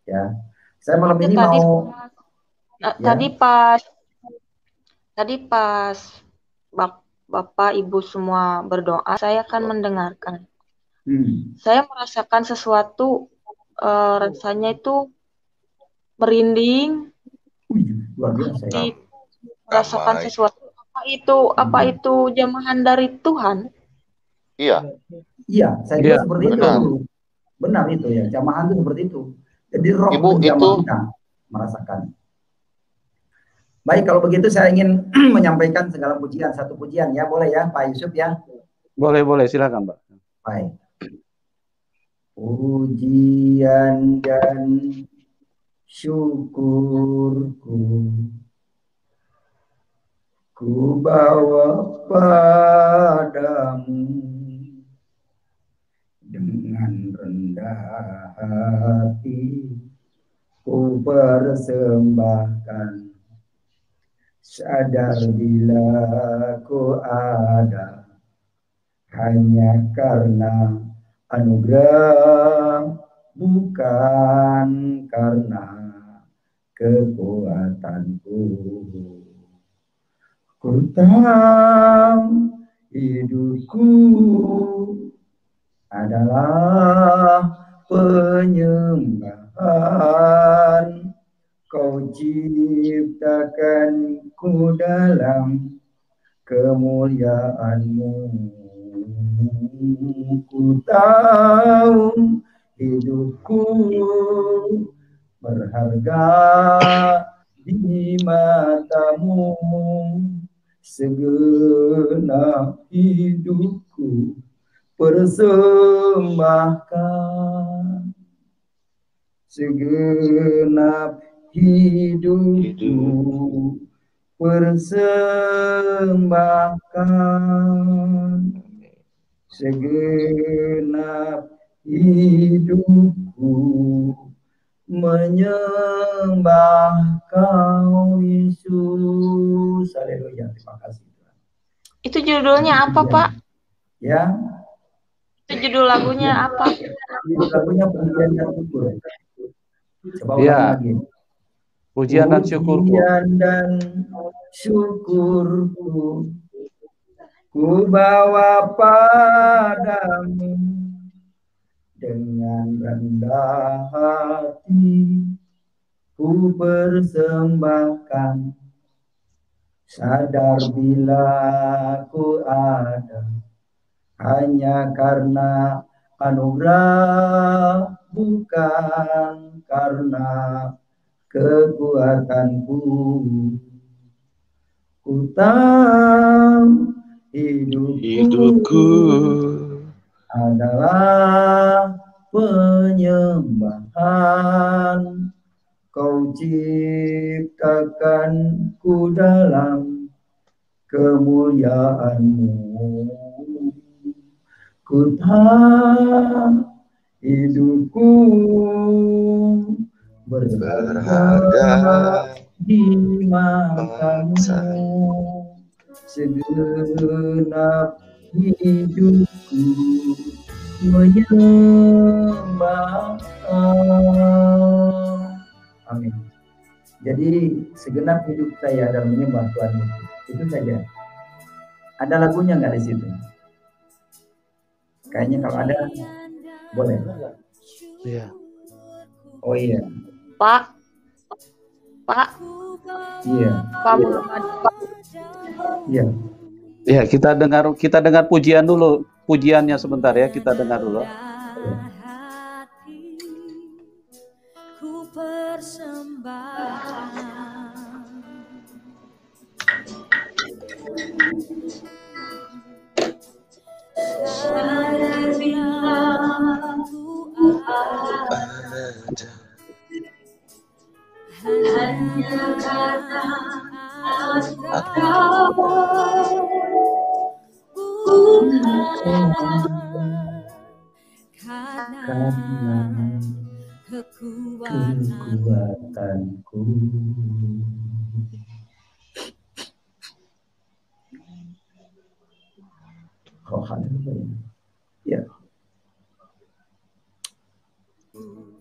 Ya, saya malam ini mau. Tadi pas Bapak Ibu semua berdoa, saya akan mendengarkan. Saya merasakan sesuatu, rasanya itu merinding. Luar biasa. Merasakan sesuatu. Apa itu jamahan dari Tuhan? Iya. Iya, saya juga seperti itu. Benar itu ya, jamahan itu seperti itu. Jadi roh menjamah kita merasakan. Baik, kalau begitu saya ingin menyampaikan segala pujian, satu pujian ya, boleh ya Pak Yusuf ya? Boleh, silakan Pak. Baik. Pujian dan syukurku ku bawa padamu dengan rendah hati, ku persembahkan, sadar bila ku ada hanya karena anugerah, bukan karena kekuatanku. Ku tahu hidupku adalah penyembahan. Kau ciptakan ku dalam kemuliaan-Mu. Ku tahu hidupku berharga di mata-Mu. Segenap hidupku persembahkan, segenap hidupku persembahkan, segenap hidupku menyembah Kau Yesus. Haleluya, terima kasih. Itu judulnya apa, Pak? Ya. Itu judul lagunya apa? Judul lagunya Pujian dan Syukur. Coba ya. lagi. Pujian dan syukurku. Pujian dan syukurku ku bawa padamu dengan rendah hati, ku persembahkan, sadar bila ku ada hanya karena anugerah, bukan karena kekuatanku. Ku tahu hidupku adalah penyembahan. Kau ciptakan ku dalam kemuliaan-Mu. Ku tahu hidupku berharga di mata-Mu. Segenap hidupku menyembah. Amin. Jadi segenap hidup saya dalam menyembah Tuhan itu saja. Ada lagunya nggak di situ? Kayaknya kalau ada boleh. Iya. Oh iya. Pak. Iya. Pak Muhammad. Iya. Ya, kita dengar pujian dulu. Pujiannya sebentar ya, kita dengar dulu. Hanya karena karena kekuatanku. Oh, haleluya. Ya.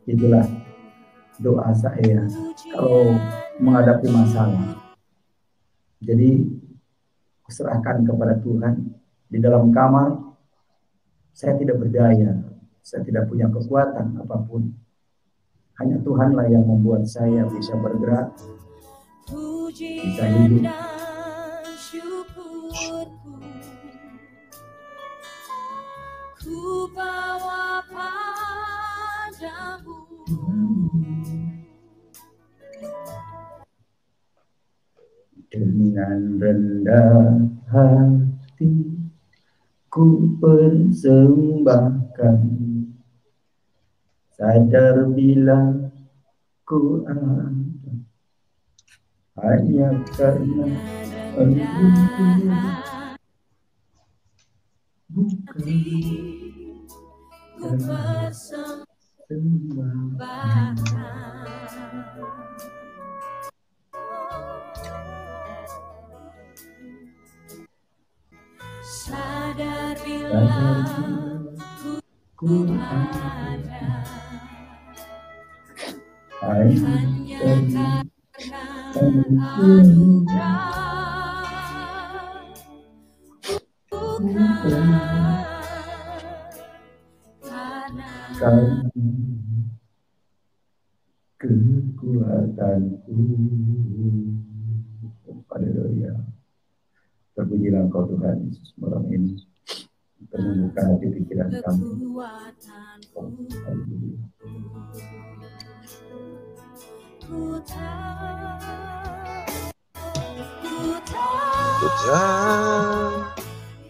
Itulah doa saya kalau menghadapi masalah. Jadi serahkan kepada Tuhan. Di dalam kamar saya tidak berdaya, saya tidak punya kekuatan apapun. Hanya Tuhanlah yang membuat saya bisa bergerak, bisa hidup. Ku bawa padamu. Dengan rendah hati ku persembahkan, sadar bila ku ada hanya karena Engkau, bukan ku persembahkan. Sadar bila ku ada hanya karena kekuatanku. Haleluya. Terpujilah Engkau Tuhan Yesus malam ini, untuk membuka hati pikiran kami.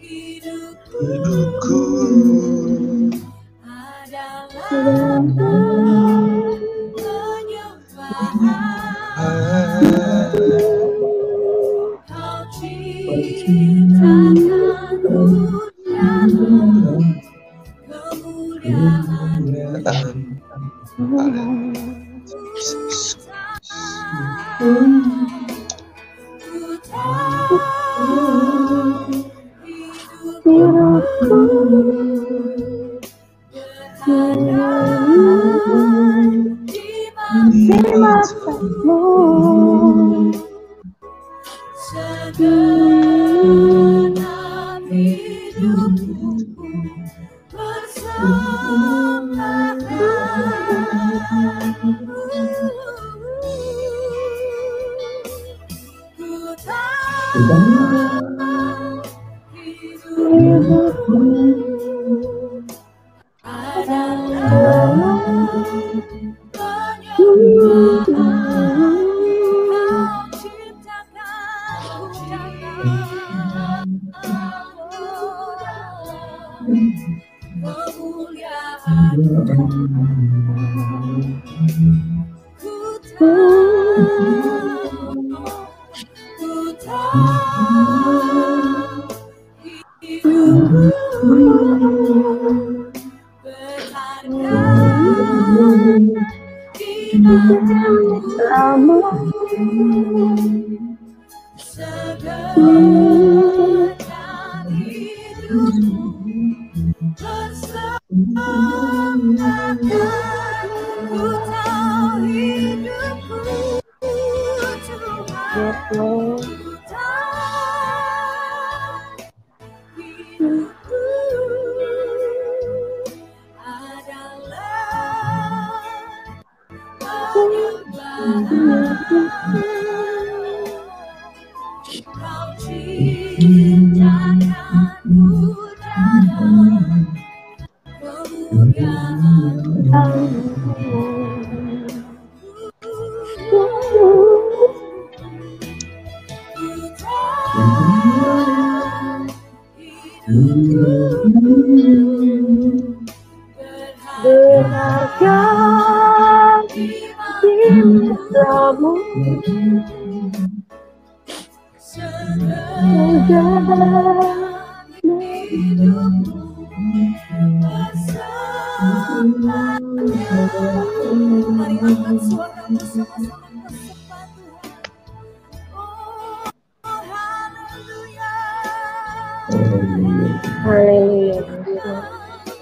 Hidupku adalah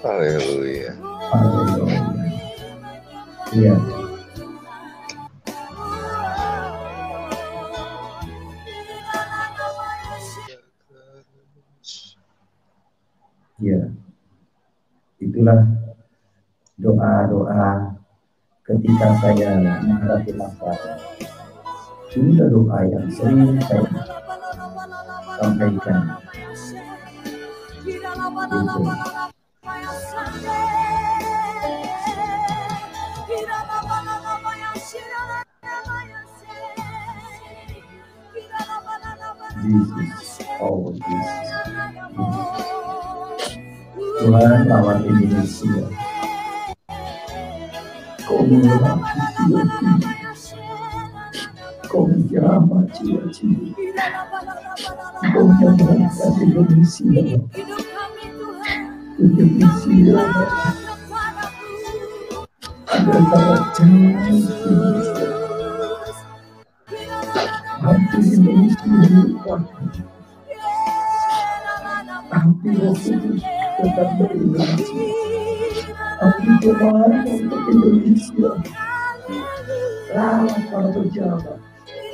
Haleluya. Haleluya. Iya. Ya, itulah doa-doa ketika saya menghadapi masalah. Ini doa yang sering saya sampaikan. Jesus, all Jesus. Tuhan lawan Indonesia. Kau melewati jiwa-jiwa. Kau menjamah jiwa-jiwa. Kau menyelamatkan Indonesia. Indonesia adalah jalan Indonesia. Hati Indonesia. Hati Roh Kudus tetap berindonesia. Hati Tuhan untuk Indonesia. Rawat para pejabat.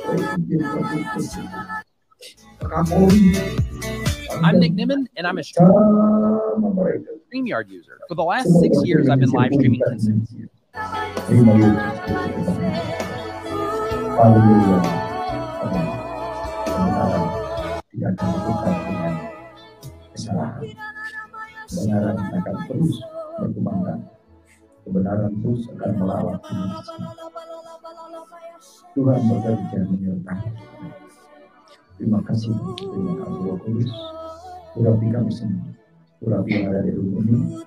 I'm Nick Nimmin, and I'm a StreamYard user. For the last 6 years, I've been live streaming consistently. Tidak akan dilakukan dengan kesalahan. Kebenaran akan terus berkembang. Kebenaran terus akan melawan Indonesia. Tuhan bekerja menyertai. Terima kasih Roh Kudus. Urapi kami semua. Urapi yang ada di rumah ini.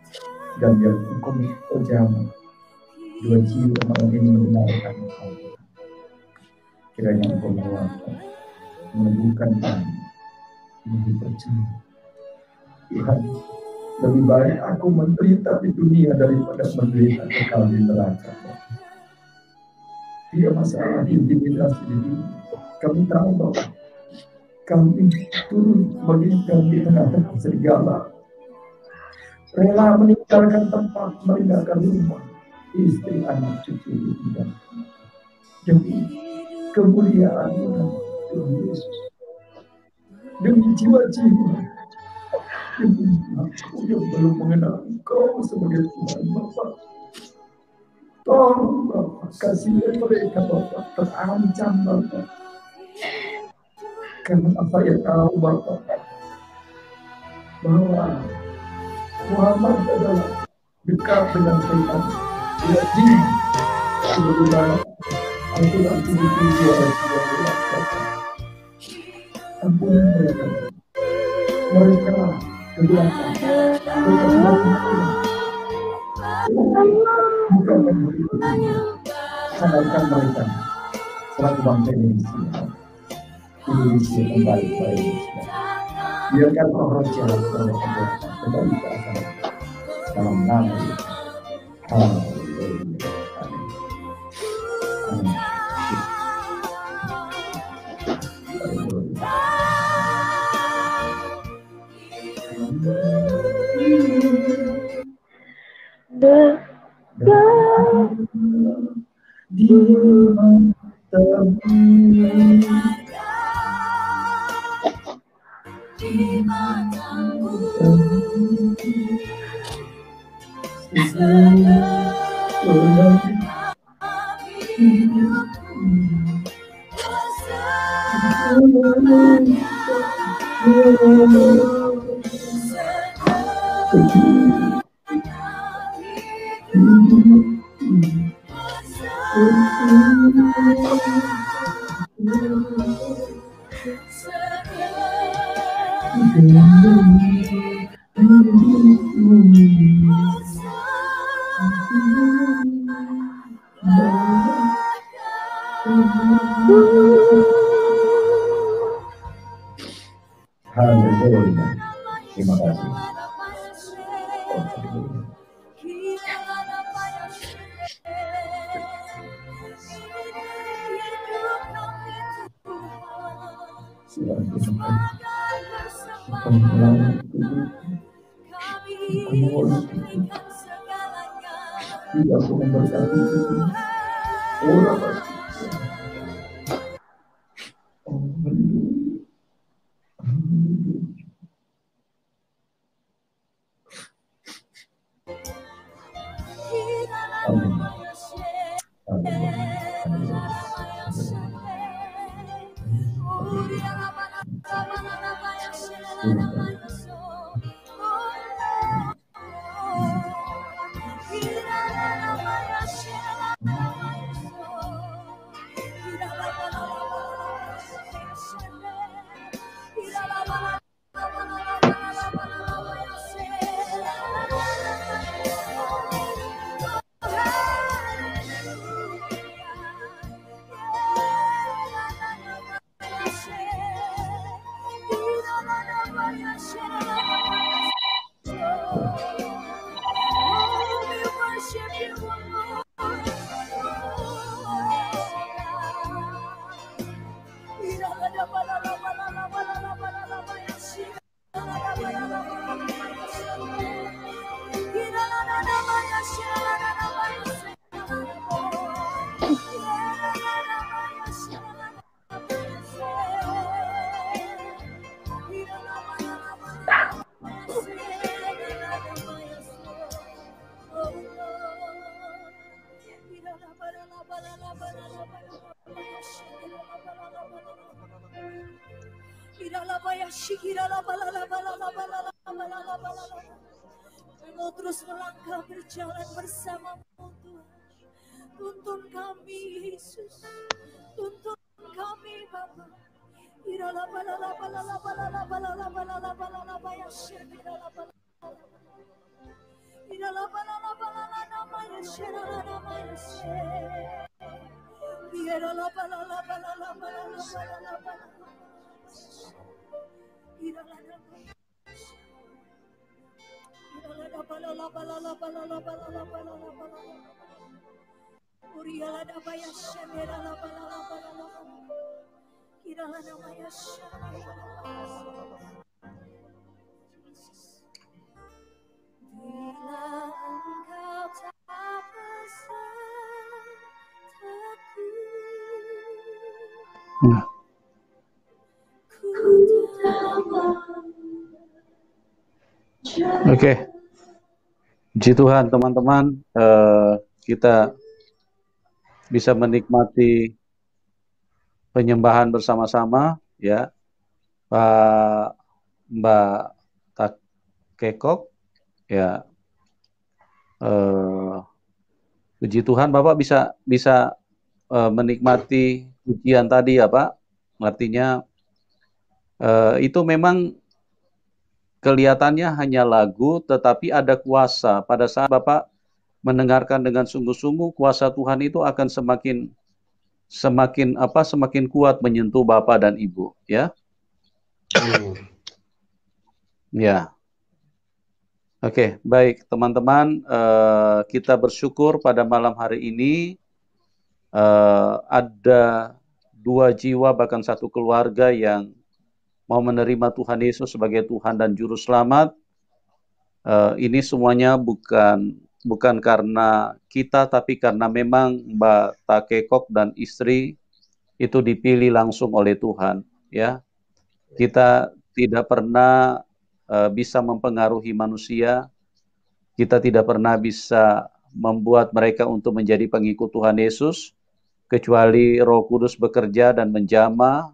Dan biar Engkau berjamaah. Dua jiwa malam ini mendengarkan Engkau. Kiranya Engkau menguatkan, meneguhkan kami, lebih percaya. Tuhan, lebih baik aku menderita di dunia daripada menderita kekal di neraka. Tidak masalah intimidasi di dunia. Kami tahu bahwa kami turun bagikan di tengah-tengah serigala. Rela meninggalkan tempat, meninggalkan rumah, istri, anak, cucu, dan demi kemuliaan Tuhan Yesus. Demi jiwa-jiwa. Demi aku yang belum mengenal Engkau sebagai Tuhan Bapa. Tolong Bapa, kasihan mereka Bapa, terancam Bapa. Karena saya tahu Bapa, bahwa Muhammad adalah dekat dengan setan. Dia jin. Sebagaimana Al-Quran itu ampuni mereka. Mereka kegelapan. Bukan begitu. Sadarkan mereka. Selaku bangsa Indonesia. Indonesia kembali pada Indonesia. Biarkan roh jalan kembali ke asal. Dalam nama Yesus. Haleluya. Amin. Di Haleluya. Terima kasih. Mau terus melangkah berjalan bersamamu Tuhan. Tuntun kami Yesus, tuntun kami Bapa. Oke. Puji Tuhan teman-teman, kita bisa menikmati penyembahan bersama-sama ya, Mbak Takekok ya. Puji Tuhan, Bapak bisa menikmati pujian tadi ya Pak. Artinya itu memang kelihatannya hanya lagu, tetapi ada kuasa. Pada saat Bapak mendengarkan dengan sungguh-sungguh, kuasa Tuhan itu akan semakin kuat menyentuh Bapak dan Ibu, ya. Ya. Oke, baik teman-teman, kita bersyukur pada malam hari ini ada 2 jiwa bahkan 1 keluarga yang mau menerima Tuhan Yesus sebagai Tuhan dan Juru Selamat. Ini semuanya bukan karena kita, tapi karena memang Mbak Takekok dan istri itu dipilih langsung oleh Tuhan. Ya, kita tidak pernah bisa mempengaruhi manusia. Kita tidak pernah bisa membuat mereka untuk menjadi pengikut Tuhan Yesus, kecuali Roh Kudus bekerja dan menjamah,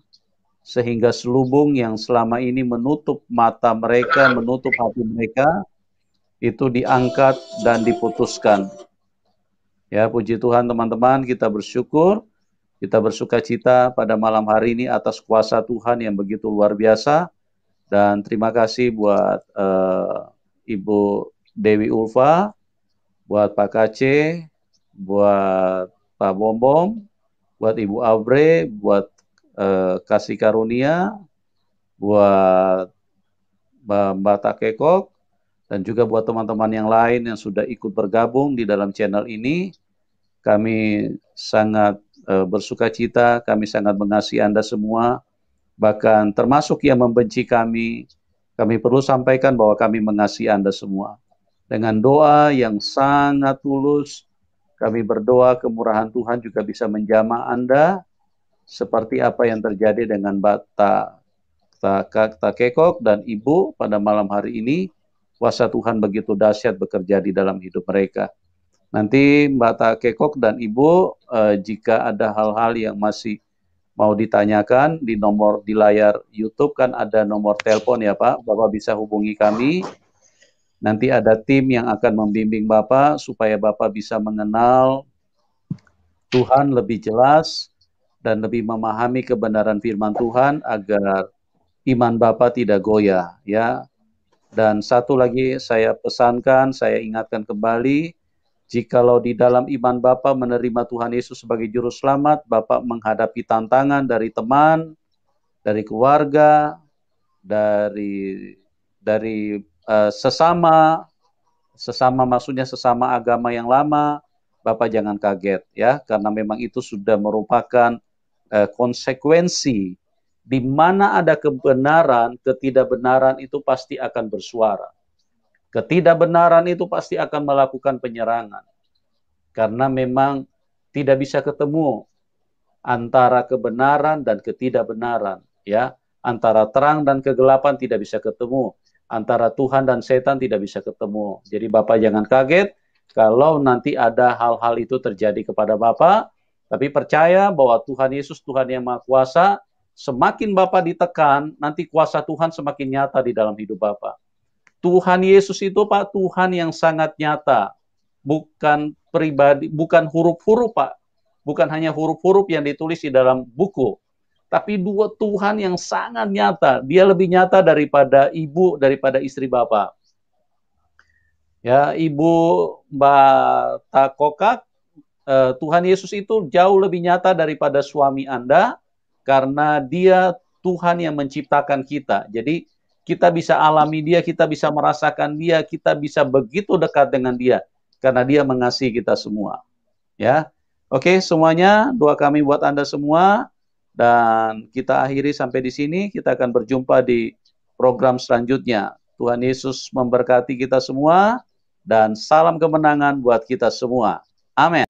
sehingga selubung yang selama ini menutup mata mereka, menutup hati mereka, itu diangkat dan diputuskan. Ya, puji Tuhan teman-teman, kita bersyukur, kita bersukacita pada malam hari ini atas kuasa Tuhan yang begitu luar biasa. Dan terima kasih buat Ibu Dewi Ulfa, buat Pak Kace, buat Pak Bombom, buat Ibu Abre, buat Kasih Karunia, buat Mbak Takekok, dan juga buat teman-teman yang lain yang sudah ikut bergabung di dalam channel ini. Kami sangat bersukacita, kami sangat mengasihi Anda semua, bahkan termasuk yang membenci kami perlu sampaikan bahwa kami mengasihi Anda semua. Dengan doa yang sangat tulus, kami berdoa kemurahan Tuhan juga bisa menjamah Anda, seperti apa yang terjadi dengan Tak Kekok dan Ibu pada malam hari ini. Kuasa Tuhan begitu dahsyat bekerja di dalam hidup mereka. Nanti Mbak Tak Kekok dan Ibu, jika ada hal-hal yang masih mau ditanyakan, di layar YouTube kan ada nomor telepon ya Pak, Bapak bisa hubungi kami. Nanti ada tim yang akan membimbing Bapak supaya Bapak bisa mengenal Tuhan lebih jelas dan lebih memahami kebenaran firman Tuhan agar iman Bapak tidak goyah ya. Dan satu lagi saya pesankan, saya ingatkan kembali, jikalau di dalam iman Bapak menerima Tuhan Yesus sebagai juru selamat, Bapak menghadapi tantangan dari teman, dari keluarga, dari sesama maksudnya sesama agama yang lama, Bapak jangan kaget ya, karena memang itu sudah merupakan konsekuensi. Di mana ada kebenaran, ketidakbenaran itu pasti akan bersuara. Ketidakbenaran itu pasti akan melakukan penyerangan. Karena memang tidak bisa ketemu antara kebenaran dan ketidakbenaran, ya. Antara terang dan kegelapan tidak bisa ketemu. Antara Tuhan dan setan tidak bisa ketemu. Jadi Bapak jangan kaget kalau nanti ada hal-hal itu terjadi kepada Bapak, tapi percaya bahwa Tuhan Yesus Tuhan yang Maha Kuasa. Semakin Bapak ditekan, nanti kuasa Tuhan semakin nyata di dalam hidup Bapak. Tuhan Yesus itu Pak, Tuhan yang sangat nyata. Bukan pribadi, bukan huruf-huruf Pak. Bukan hanya huruf-huruf yang ditulis di dalam buku. Tapi dua Tuhan yang sangat nyata. Dia lebih nyata daripada ibu, daripada istri Bapak. Ya, Ibu Mbak Takokak, Tuhan Yesus itu jauh lebih nyata daripada suami Anda. Karena dia Tuhan yang menciptakan kita. Jadi kita bisa alami dia, kita bisa merasakan dia, kita bisa begitu dekat dengan dia. Karena dia mengasihi kita semua. Ya, oke, semuanya doa kami buat Anda semua. Dan kita akhiri sampai di sini. Kita akan berjumpa di program selanjutnya. Tuhan Yesus memberkati kita semua. Dan salam kemenangan buat kita semua. Amin.